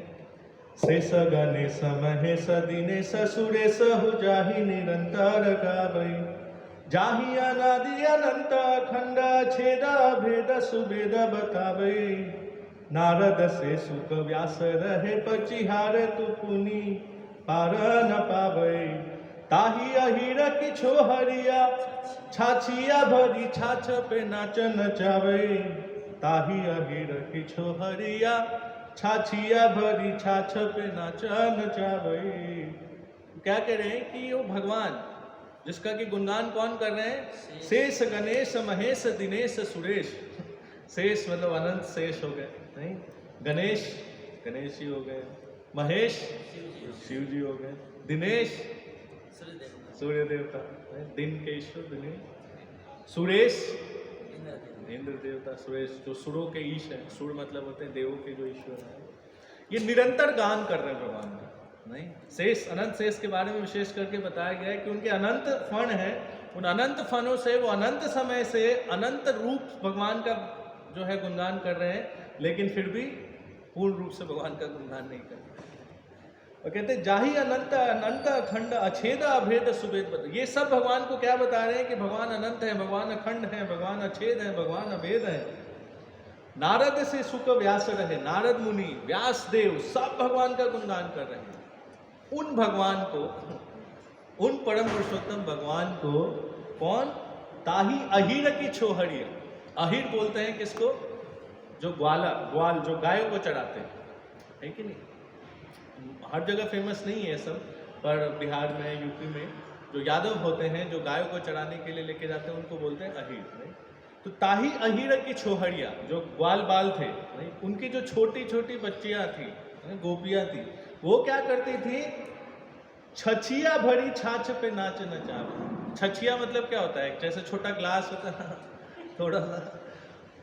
शेष गणेश महेश दिनेश सुरेश हो जाहि निरंतर गावै, जाहि अनादि अनंत अखंड छेद भेद सुभेद बतावै, नारद से सुख व्यास रहे पचिहार तु पुनि पार न पावै, ताहि अहिर किछो हरिया छाछिया भरी छाछ पे नाच नचावै, ताहि अहिर किछो हरिया छाछिया भरी छाछ पे नाच नचावै। क्या कह रहे हैं कि वो भगवान जिसका कि गुणगान कौन कर रहे हैं? शेष गणेश महेश दिनेश सुरेश। शेष मतलब अनंत शेष हो गए, नहीं? गणेश गणेश जी हो गए, महेश शिव जी हो गए, दिनेश सूर्य देवता, दिन के ईश्वर दिनेश, सुरेश इंद्र देवता, सुरेश जो सुरों के ईश है, सुर मतलब होते हैं देवों के जो ईश्वर है। ये निरंतर गान कर रहे हैं भगवान का, नहीं? शेष, अनंत शेष के बारे में विशेष करके बताया गया है कि उनके अनंत फण है, उन अनंत फणों से वो अनंत समय से अनंत रूप भगवान का जो है गुणगान कर रहे हैं, लेकिन फिर भी पूर्ण रूप से भगवान का गुणगान नहीं कर रहे। और कहते हैं जाहि अनंत अनंत अखंड अछेद अभेद सुभेद। ये सब भगवान को क्या बता रहे हैं कि भगवान अनंत है, भगवान अखंड है, भगवान अछेद है, भगवान अभेद है। नारद से सुख व्यास रहे, नारद मुनि, व्यास देव सब भगवान का गुणगान कर रहे हैं। उन भगवान को, उन परम पुरुषोत्तम भगवान को कौन? ताहि अहिर की छोहरिया। अहिर बोलते हैं किसको? जो ग्वाल जो गायों को चढ़ाते हैं, है कि नहीं? हर जगह फेमस नहीं है सब, पर बिहार में, यूपी में जो यादव होते हैं जो गायों को चढ़ाने के लिए लेके जाते हैं उनको बोलते हैं अहीर, नहीं? तो ताही अहीर की छोहड़िया जो ग्वाल बाल थे, नहीं? उनकी जो छोटी छोटी बच्चियां थी, गोपियां थी, वो क्या करती थी? छछिया भरी छाछ पे नाच नचावे। छछिया मतलब क्या होता है? जैसे छोटा ग्लास होता है थोड़ा सा,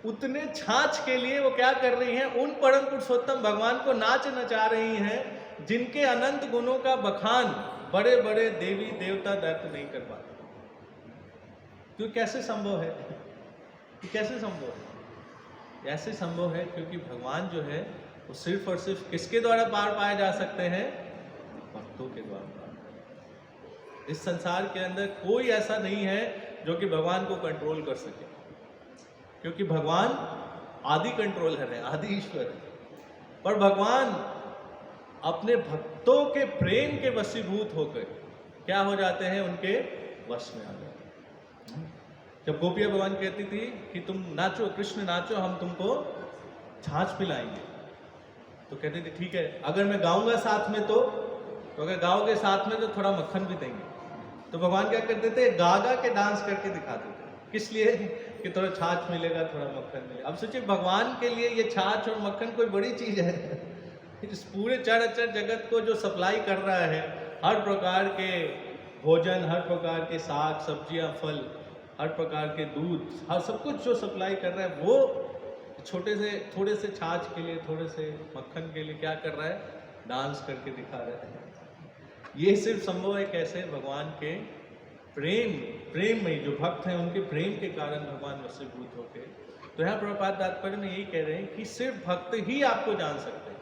उतने छाछ के लिए वो क्या कर रही हैं? उन परम पुरुषोत्तम भगवान को नाच नचा रही हैं जिनके अनंत गुणों का बखान बड़े बड़े देवी देवता दैत्य नहीं कर पाते। क्यों? कैसे संभव है? कैसे संभव है? ऐसे संभव है क्योंकि भगवान जो है वो सिर्फ और सिर्फ किसके द्वारा पार पाए जा सकते हैं? भक्तों के द्वारा। इस संसार के अंदर कोई ऐसा नहीं है जो कि भगवान को कंट्रोल कर सके, क्योंकि भगवान आदि कंट्रोलर है, आदि ईश्वर है। पर भगवान अपने भक्तों के प्रेम के वशीभूत होकर क्या हो जाते हैं? उनके वश में आ जाते हैं। जब गोपियां भगवान कहती थी कि तुम नाचो, कृष्ण नाचो, हम तुमको छाछ पिलाएंगे, तो कहती थी ठीक है, अगर मैं गाऊंगा साथ में तो अगर गाओगे साथ में तो थोड़ा मक्खन भी देंगे। तो भगवान क्या करते थे? गा के डांस करके दिखाते थे। किस लिए? कि थोड़ा छाछ मिलेगा, थोड़ा मक्खन मिलेगा। अब सोचिए, भगवान के लिए ये छाछ और मक्खन कोई बड़ी चीज है? इस पूरे चराचर जगत को जो सप्लाई कर रहा है, हर प्रकार के भोजन, हर प्रकार के साग सब्जियां, फल, हर प्रकार के दूध, हर सब कुछ जो सप्लाई कर रहा है, वो थोड़े से छाछ के लिए, थोड़े से मक्खन के लिए क्या कर रहा है? डांस करके दिखा रहा है। ये सिर्फ संभव है कैसे? भगवान के प्रेम में जो भक्त हैं उनके प्रेम के कारण भगवान वशीभूत होके। तो यहाँ प्रभुपाद तात्पर्य में यही कह रहे हैं कि सिर्फ भक्त ही आपको जान सकते हैं,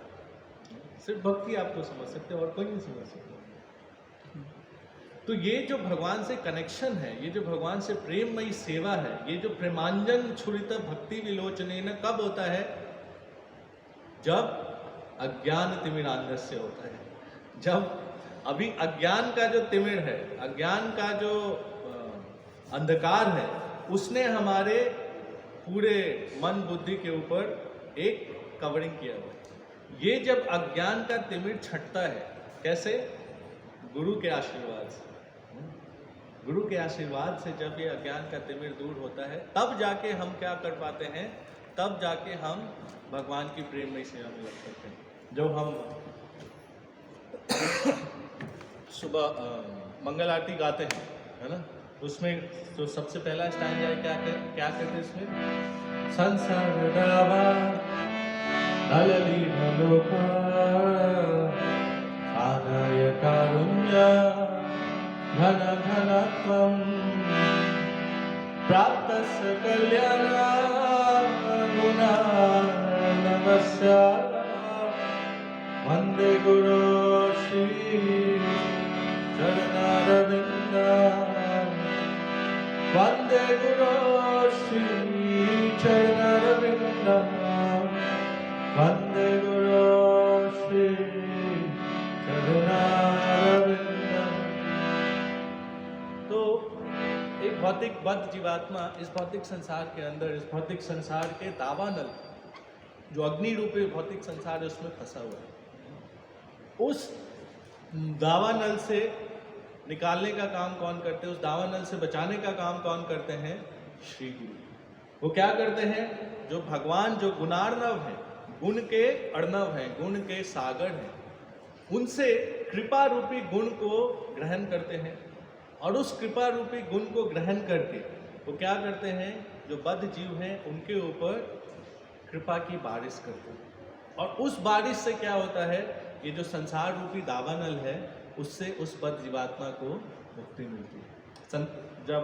सिर्फ भक्त ही आपको समझ सकते हैं, और कोई नहीं समझ सकता। तो ये जो भगवान से कनेक्शन है, ये जो भगवान से प्रेममयी सेवा है, ये जो प्रेमांजन छुरित भक्ति विलोचनेन कब होता है? जब अज्ञान तिमिरांधस्य होता है। जब अभी अज्ञान का जो तिमिर है, अज्ञान का जो अंधकार है, उसने हमारे पूरे मन बुद्धि के ऊपर एक कवरिंग किया हुआ है। ये जब अज्ञान का तिमिर छटता है, कैसे? गुरु के आशीर्वाद से। गुरु के आशीर्वाद से जब ये अज्ञान का तिमिर दूर होता है, तब जाके हम क्या कर पाते हैं? तब जाके हम भगवान की प्रेममयी सेवा में लग सकते हैं। जब हम सुबह मंगल आरती गाते हैं, है ना, उसमें तो सबसे पहला स्टैंजा है, क्या कहते हैं इसमें? संसार दावा नलली नलोका आदाय कारुण्य घन घनत्वं प्राप्तस्य कल्याण गुणा नमस्य वंदे गुरु श्री चरणारविंद वंदे गुरु श्री चरणारविंद वंदे गुरु श्री चरणारविंद। तो एक भौतिक बद्ध जीवात्मा इस भौतिक संसार के अंदर, इस भौतिक संसार के दावानल, जो अग्नि रूपी भौतिक संसार है, उसमें फंसा हुआ है। उस दावानल से निकालने का काम कौन करते हैं? उस दावानल से बचाने का काम कौन करते हैं? श्री गुरु। वो क्या करते हैं? जो भगवान, जो गुणार्णव हैं, गुण के अर्णव हैं, गुण के सागर हैं, उनसे कृपा रूपी गुण को ग्रहण करते हैं, और उस कृपा रूपी गुण को ग्रहण करके वो क्या करते हैं? जो बद्ध जीव हैं उनके ऊपर कृपा की बारिश करते हैं, और उस बारिश से क्या होता है? ये जो संसार रूपी दावानल है, उससे उस बद्ध जीवात्मा को मुक्ति मिलती है। जब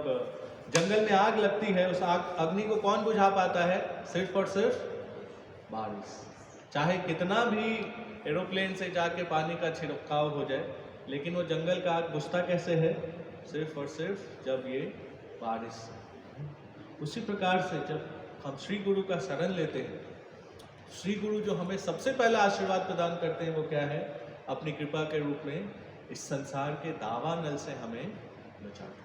जंगल में आग लगती है, उस अग्नि को कौन बुझा पाता है? सिर्फ और सिर्फ बारिश। चाहे कितना भी एरोप्लेन से जाके पानी का छिड़काव हो जाए, लेकिन वो जंगल का आग बुझता कैसे है? सिर्फ और सिर्फ जब ये बारिश से। उसी प्रकार से जब हम श्री गुरु का शरण लेते हैं, श्री गुरु जो हमें सबसे पहला आशीर्वाद प्रदान करते हैं, वो क्या है? अपनी कृपा के रूप में इस संसार के दावानल से हमें बचाते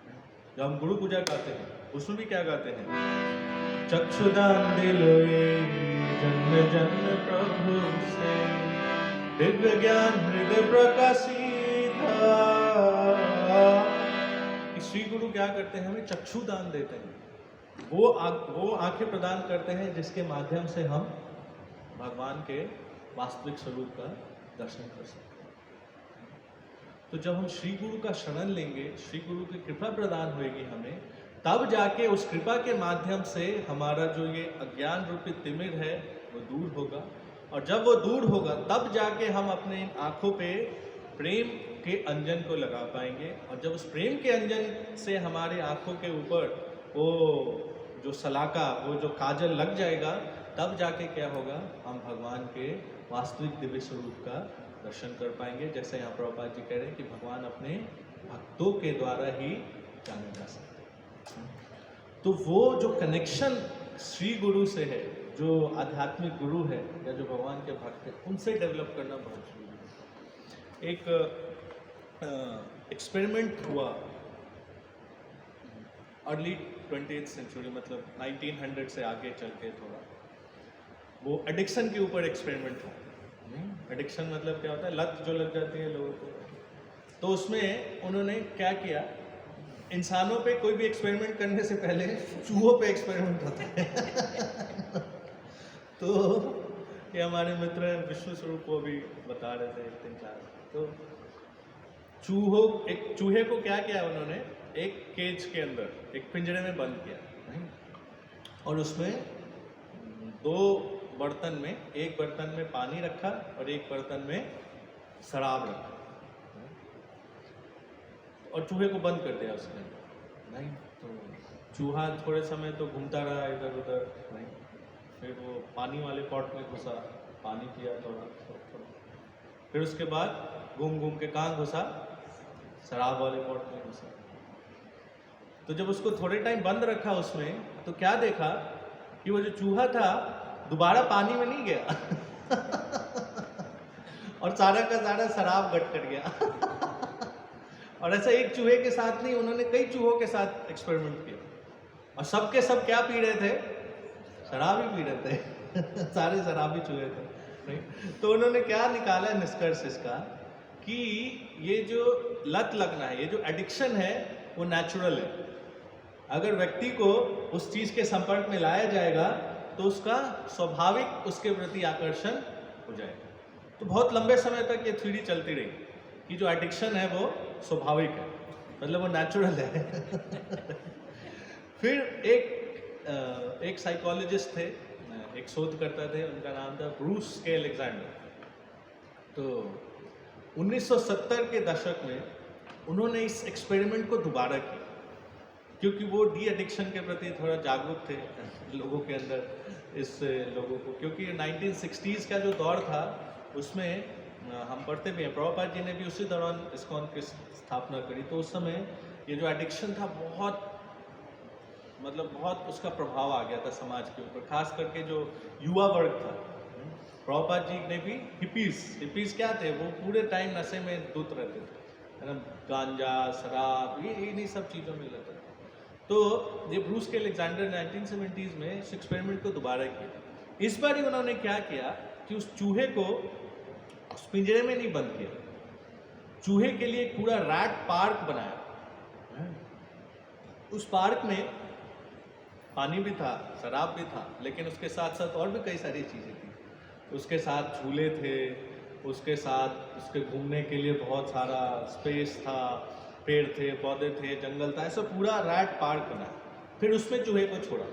हैं। जब हम गुरु पूजा गाते हैं, उसमें भी क्या गाते हैं? चक्षुदान दिलोए जन्म जन्म प्रभु से दिव्य ज्ञान हृदय प्रकाशिता। श्री गुरु क्या करते हैं, हमें चक्षु दान देते हैं, वो आंखें प्रदान करते हैं जिसके माध्यम से हम भगवान के वास्तविक स्वरूप का दर्शन कर सकते हैं। तो जब हम श्री गुरु का शरण लेंगे, श्री गुरु की कृपा प्रदान होगी हमें, तब जाके उस कृपा के माध्यम से हमारा जो ये अज्ञान रूपी तिमिर है वो दूर होगा, और जब वो दूर होगा तब जाके हम अपने आंखों पे प्रेम के अंजन को लगा पाएंगे, और जब उस प्रेम के अंजन से हमारे आंखों के ऊपर वो जो सलाका, वो जो काजल लग जाएगा, तब जाके क्या होगा, हम भगवान के वास्तविक दिव्य स्वरूप का दर्शन कर पाएंगे। जैसे यहाँ प्रभुपाद जी कह रहे हैं कि भगवान अपने भक्तों के द्वारा ही जाने जा सकते हैं। तो वो जो कनेक्शन श्री गुरु से है, जो आध्यात्मिक गुरु है या जो भगवान के भक्त हैं, उनसे डेवलप करना बहुत जरूरी है। एक एक्सपेरिमेंट हुआ अर्ली 20th सेंचुरी, मतलब 1900 से आगे चल के थोड़ा, वो एडिक्शन के ऊपर एक्सपेरिमेंट था। एडिक्शन मतलब क्या होता है, लत जो लग जाती है लोगों को। तो उसमें उन्होंने क्या किया, इंसानों पे कोई भी एक्सपेरिमेंट करने से पहले चूहों पे एक्सपेरिमेंट होता है। तो ये हमारे मित्र विश्व स्वरूप को भी बता रहे थे 3-4। तो चूहे को क्या किया उन्होंने, एक केज के अंदर, एक पिंजरे में बंद किया, और उसमें 2 बर्तन में, एक बर्तन में पानी रखा और एक बर्तन में शराब रखा, और चूहे को बंद कर दिया उसके अंदर। नहीं तो चूहा थोड़े समय तो घूमता रहा इधर उधर, नहीं, फिर वो पानी वाले पॉट में घुसा, पानी पिया थोड़ा, फिर उसके बाद घूम घूम के कहाँ घुसा, शराब वाले पॉट में घुसा। तो जब उसको थोड़े टाइम बंद रखा उसमें, तो क्या देखा कि वो जो चूहा था दोबारा पानी में नहीं गया और सारा का सारा शराब गट कर गया। और ऐसा एक चूहे के साथ नहीं, उन्होंने कई चूहों के साथ एक्सपेरिमेंट किया, और सबके सब क्या पी रहे थे, शराब ही पी रहे थे। सारे शराबी चूहे थे, नहीं। तो उन्होंने क्या निकाला निष्कर्ष इसका, कि ये जो लत लगना है, ये जो एडिक्शन है, वो नेचुरल है। अगर व्यक्ति को उस चीज के संपर्क में लाया जाएगा तो उसका स्वाभाविक उसके प्रति आकर्षण हो जाएगा। तो बहुत लंबे समय तक ये थ्योरी चलती रही कि जो एडिक्शन है वो स्वाभाविक है, मतलब वो नेचुरल है। फिर एक साइकोलॉजिस्ट थे, एक शोधकर्ता थे, उनका नाम था ब्रूस के अलेक्जेंडर। तो 1970 के दशक में उन्होंने इस एक्सपेरिमेंट को दोबारा किया, क्योंकि वो डी एडिक्शन के प्रति थोड़ा जागरूक थे लोगों के अंदर, इस लोगों को, क्योंकि 1960s का जो दौर था उसमें हम पढ़ते भी हैं, प्रभुपाद जी ने भी उसी दौरान इस्कॉन की स्थापना करी। तो उस समय ये जो एडिक्शन था बहुत, मतलब बहुत उसका प्रभाव आ गया था समाज के ऊपर, खास करके जो युवा वर्ग था। प्रभुपाद जी ने भी हिपीज क्या थे, वो पूरे टाइम नशे में धुत रहते थे, है ना, गांजा शराब ये इन्हीं सब चीज़ों में रहता था। तो ये ब्रूस के अलेक्जेंडर 1970s में इस एक्सपेरिमेंट को दोबारा किया। इस बार ही उन्होंने क्या किया कि उस चूहे को उस पिंजरे में नहीं बंद किया, चूहे के लिए एक पूरा रैट पार्क बनाया। उस पार्क में पानी भी था, शराब भी था, लेकिन उसके साथ साथ और भी कई सारी चीज़ें थी। उसके साथ झूले थे, उसके साथ उसके घूमने के लिए बहुत सारा स्पेस था, पेड़ थे, पौधे थे, जंगल था, ऐसा पूरा रैट पार्क बना। फिर उसमें चूहे को छोड़ा।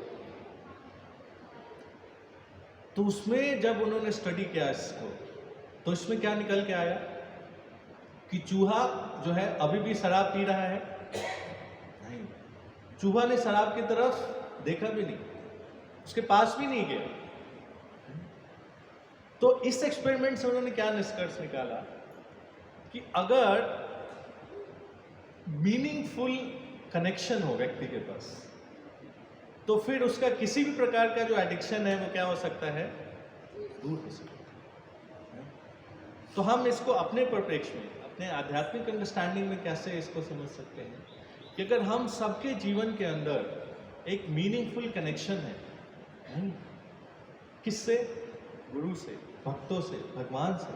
तो उसमें जब उन्होंने स्टडी किया इसको, तो इसमें क्या निकल के आया कि चूहा जो है अभी भी शराब पी रहा है, नहीं, चूहा ने शराब की तरफ देखा भी नहीं, उसके पास भी नहीं गया। तो इस एक्सपेरिमेंट से उन्होंने क्या निष्कर्ष निकाला कि अगर मीनिंगफुल कनेक्शन हो व्यक्ति के पास, तो फिर उसका किसी भी प्रकार का जो एडिक्शन है वो क्या हो सकता है, दूर हो सकता है। तो हम इसको अपने परिप्रेक्ष्य में, अपने आध्यात्मिक अंडरस्टैंडिंग में कैसे इसको समझ सकते हैं कि अगर हम सबके जीवन के अंदर एक मीनिंगफुल कनेक्शन है, किससे? गुरु से, भक्तों से, भगवान से।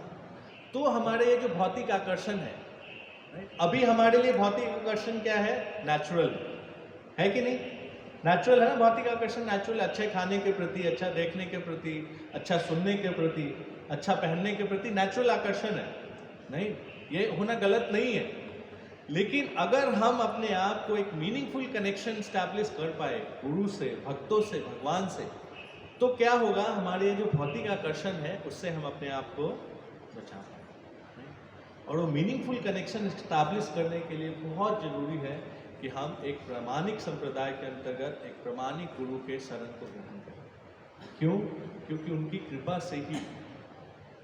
तो हमारे ये जो भौतिक आकर्षण है, अभी हमारे लिए भौतिक आकर्षण क्या है? नेचुरल है कि नहीं? नेचुरल है ना भौतिक आकर्षण। नेचुरल, अच्छे खाने के प्रति, अच्छा देखने के प्रति, अच्छा सुनने के प्रति, अच्छा पहनने के प्रति नेचुरल आकर्षण है। नहीं, ये होना गलत नहीं है। लेकिन अगर हम अपने आप को एक मीनिंगफुल कनेक्शन स्टैब्लिश कर पाए गुरु से, भक्तों से, भगवान से, तो क्या होगा? हमारे जो भौतिक आकर्षण है उससे हम अपने आप को बचा पाए। और वो मीनिंगफुल कनेक्शन स्टैब्लिश करने के लिए बहुत ज़रूरी है कि हम एक प्रामाणिक संप्रदाय के अंतर्गत एक प्रामाणिक गुरु के शरण को ग्रहण करें। क्यों? क्योंकि उनकी कृपा से ही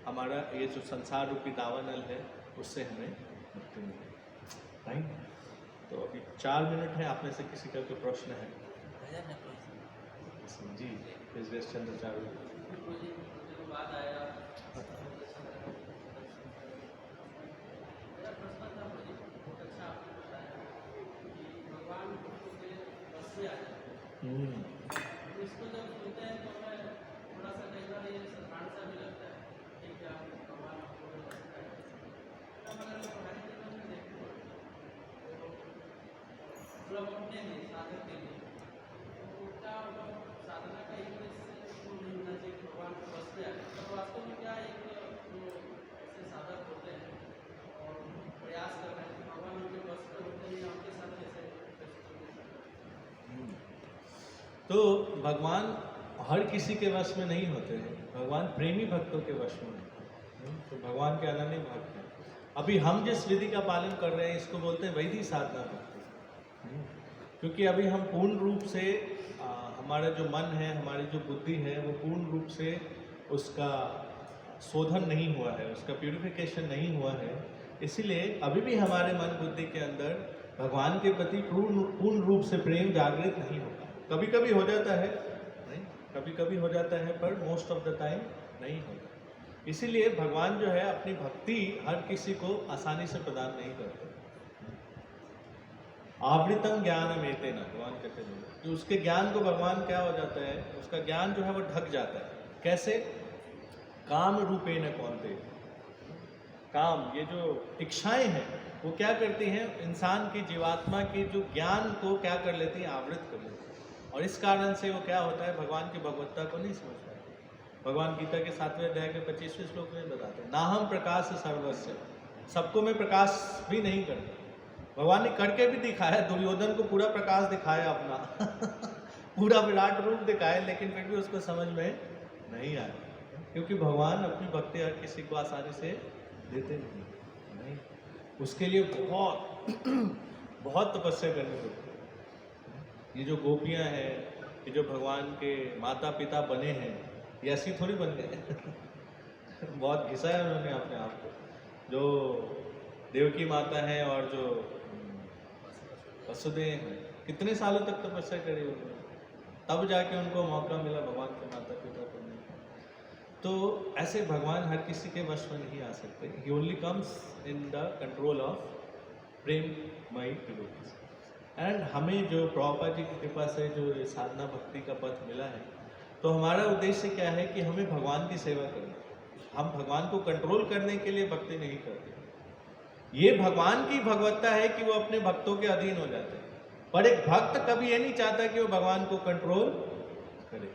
हमारा ये जो संसार रूपी दावानल है उससे हमें मुक्ति मिले। राइट? तो अभी 4 मिनट है। आप में से किसी का कोई प्रश्न है? जी, चंद्राचार्य। इसको जब सुनते हैं तो हमें थोड़ा सा कई बार ये शर्मांड सा भी लगता है कि क्या भगवान आपको बसता है। तब अगर मैं हमारे जीवन में देखूँ तो मतलब अपने लिए, साधक के लिए, तो क्या साधना का एक इसको नहीं होना चाहिए कि भगवान को बसते हैं। तो वास्तव में क्या एक जो ऐसे साधक होते हैं और प्रयास कर रहे हैं कि भगवान उनके बस पे होते हैं, उनके साथ कैसे? तो भगवान हर किसी के वश में नहीं होते हैं। भगवान प्रेमी भक्तों के वश में होते हैं। तो भगवान के अनन्य भक्त हैं। अभी हम जिस विधि का पालन कर रहे हैं इसको बोलते हैं वैदिक साधना भक्ति। क्योंकि अभी हम पूर्ण रूप से हमारा जो मन है, हमारी जो बुद्धि है, वो पूर्ण रूप से उसका शोधन नहीं हुआ है, उसका प्यूरिफिकेशन नहीं हुआ है। इसीलिए अभी भी हमारे मन बुद्धि के अंदर भगवान के प्रति पूर्ण रूप से प्रेम जागृत नहीं होगा। कभी कभी हो जाता है, नहीं, कभी कभी हो जाता है, पर मोस्ट ऑफ द टाइम नहीं होता। इसीलिए भगवान जो है अपनी भक्ति हर किसी को आसानी से प्रदान नहीं करते। आवृतम ज्ञानम एतेन, भगवान कहते हैं कि उसके ज्ञान को भगवान क्या हो जाता है, उसका ज्ञान जो है वो ढक जाता है। कैसे? काम रूपेण कौन्तेय। काम, ये जो इच्छाएं हैं वो क्या करती हैं? इंसान की, जीवात्मा की जो ज्ञान को क्या कर लेती हैं? आवृत कर लेती हैं। और इस कारण से वो क्या होता है? भगवान की भगवत्ता को नहीं समझ पाते। भगवान गीता के 7वें अध्याय के 25वें श्लोक में बताते हैं, नाहम प्रकाश सर्वस्य। सबको मैं प्रकाश भी नहीं करता। भगवान ने करके भी दिखाया, दुर्योधन को पूरा प्रकाश दिखाया अपना पूरा विराट रूप दिखाया, लेकिन फिर भी उसको समझ में नहीं आया। क्योंकि भगवान अपनी भक्ति हर किसी को आसानी से देते नहीं। उसके लिए बहुत बहुत तपस्या करनी पड़ती है। ये जो गोपियां हैं, ये जो भगवान के माता पिता बने हैं, ये ऐसी थोड़ी बन गए बहुत घिसाया उन्होंने अपने आप को। जो देवकी माता है और जो वसुदेव हैं, कितने सालों तक तपस्या करी उन्होंने, तब जाके उनको मौका मिला भगवान के माता पिता बनने का। तो ऐसे भगवान हर किसी के वश में नहीं आ सकते। He only comes in the control of प्रेममयी डिवोटीज। एंड हमें जो प्रभुपाद जी की कृपा से जो ये साधना भक्ति का पथ मिला है, तो हमारा उद्देश्य क्या है कि हमें भगवान की सेवा करनी। हम भगवान को कंट्रोल करने के लिए भक्ति नहीं करते। ये भगवान की भगवत्ता है कि वो अपने भक्तों के अधीन हो जाते हैं। पर एक भक्त कभी ये नहीं चाहता कि वो भगवान को कंट्रोल करे।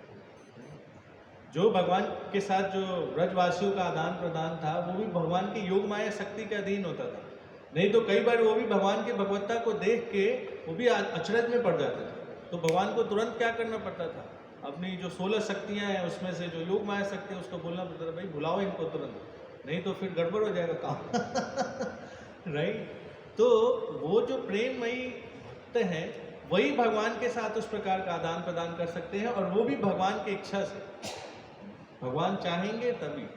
जो भगवान के साथ जो ब्रजवासियों का आदान प्रदान था, वो भी भगवान की योग माया शक्ति के अधीन होता था। नहीं तो कई बार वो भी भगवान की भगवत्ता को देख के वो भी अचरज में पड़ जाते थे। तो भगवान को तुरंत क्या करना पड़ता था? अपनी जो 16 शक्तियाँ हैं उसमें से जो योग माया शक्ति है उसको बोलना पड़ता था, भाई बुलाओ इनको तुरंत, नहीं तो फिर गड़बड़ हो जाएगा काम राइट? तो वो जो प्रेममयी भक्त हैं वही भगवान के साथ उस प्रकार का आदान प्रदान कर सकते हैं, और वो भी भगवान की इच्छा से। भगवान चाहेंगे तभी।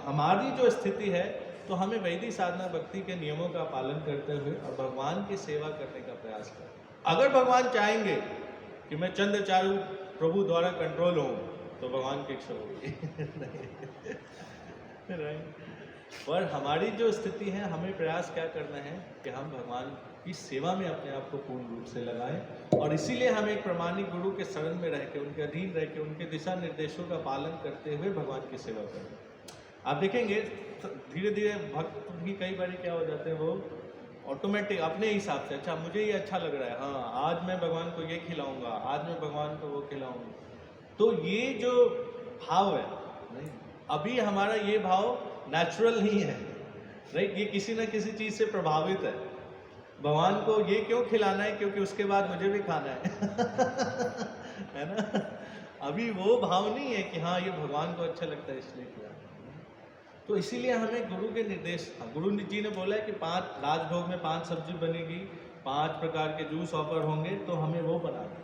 हमारी जो स्थिति है, तो हमें वैदिक साधना भक्ति के नियमों का पालन करते हुए और भगवान की सेवा करने का प्रयास करें। अगर भगवान चाहेंगे कि मैं चंद्रचारू प्रभु द्वारा कंट्रोल हूँ, तो भगवान की इच्छा होगी राइट? पर हमारी जो स्थिति है, हमें प्रयास क्या करना है कि हम भगवान की सेवा में अपने आप को पूर्ण रूप से लगाएं और इसीलिए हम एक प्रामाणिक गुरु के शरण में रह के, उनके अधीन रह के, उनके दिशा निर्देशों का पालन करते हुए भगवान की सेवा करें। आप देखेंगे धीरे धीरे भक्त भी कई बार क्या हो जाते हैं, वो ऑटोमेटिक अपने हिसाब से, अच्छा मुझे ये अच्छा लग रहा है, हाँ आज मैं भगवान को ये खिलाऊंगा, आज मैं भगवान को वो खिलाऊंगा। तो ये जो भाव है नहीं, अभी हमारा ये भाव नेचुरल नहीं है, राइट, ये किसी न किसी चीज़ से प्रभावित है। भगवान को ये क्यों खिलाना है, क्योंकि उसके बाद मुझे भी खाना है है ना। अभी वो भाव नहीं है कि हाँ ये भगवान को अच्छा लगता है इसलिए खिलाना। तो इसीलिए हमें गुरु के निर्देश, गुरु जी ने बोला है कि 5 राजभोग में 5 सब्जी बनेगी, 5 प्रकार के जूस ऑफर होंगे, तो हमें वो बनाना,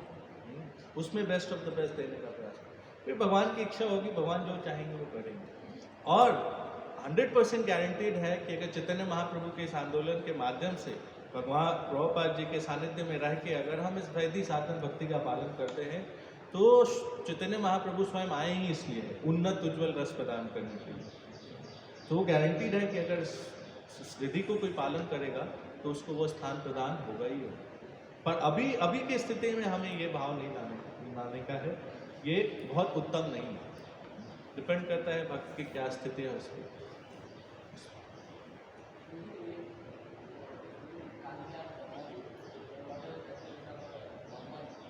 उसमें बेस्ट ऑफ द बेस्ट देने का प्रयास। फिर भगवान की इच्छा होगी, भगवान जो चाहेंगे वो करेंगे। और 100% गारंटीड है कि अगर चैतन्य महाप्रभु के इस आंदोलन के माध्यम से भगवान प्रभुपाद जी के सानिध्य में रह के अगर हम इस वैदिक साधन भक्ति का पालन करते हैं, तो चैतन्य महाप्रभु स्वयं आए ही इसलिए है, उन्नत उज्ज्वल रस प्रदान करने के लिए। तो गारंटीड है कि अगर इस विधि को कोई पालन करेगा तो उसको वो स्थान प्रदान होगा ही होगा। पर अभी की स्थिति में हमें ये भाव नहीं लाने का है, ये बहुत उत्तम नहीं है। डिपेंड करता है भक्त की क्या स्थिति है उसकी।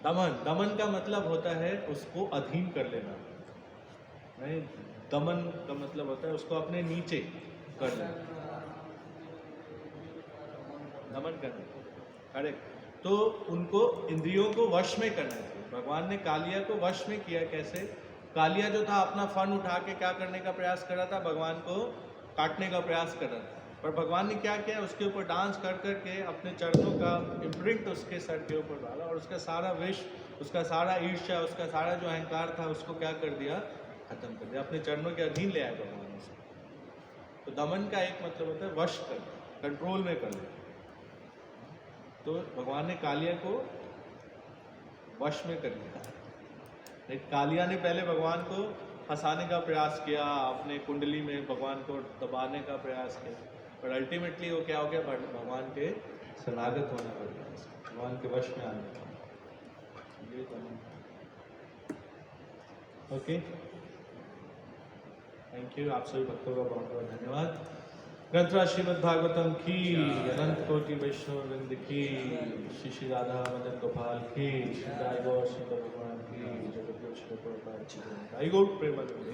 दमन का मतलब होता है उसको अधीन कर लेना, नहीं, दमन का मतलब होता है उसको अपने नीचे कर लेना, दमन करना, करेक्ट। तो उनको इंद्रियों को वश में करना चाहिए। भगवान ने कालिया को वश में किया कैसे? कालिया जो था अपना फन उठा के क्या करने का प्रयास कर रहा था, भगवान को काटने का प्रयास कर रहा था, पर भगवान ने क्या किया, उसके ऊपर डांस कर करके अपने चरणों का इम्प्रिंट उसके सर के ऊपर डाला और उसका सारा विष, उसका सारा ईर्ष्या, उसका सारा जो अहंकार था उसको क्या कर दिया, खत्म कर दिया, अपने चरणों के अधीन ले आया भगवान उसको। तो दमन का एक मतलब होता है वश कर, कंट्रोल में कर लेना। तो भगवान ने कालिया को वश में कर लिया। लेकिन कालिया ने पहले भगवान को फंसाने का प्रयास किया, अपने कुंडली में भगवान को दबाने का प्रयास किया, पर अल्टीमेटली वो क्या हो गया, भगवान के शरणागत होना पड़ गया, भगवान के वश में आने का। ओके, थैंक यू, आप सभी भक्तों का बहुत बहुत धन्यवाद। ग्रंथराज श्रीमद् भागवतम की, अनंत कोटि वैष्णव वृंद की, श्री श्री राधा मदन गोपाल की, श्री गाय गौर शंकर भगवान की, जगत गुरु श्री प्रभुपाद जी की, जय गौर प्रेमानंद।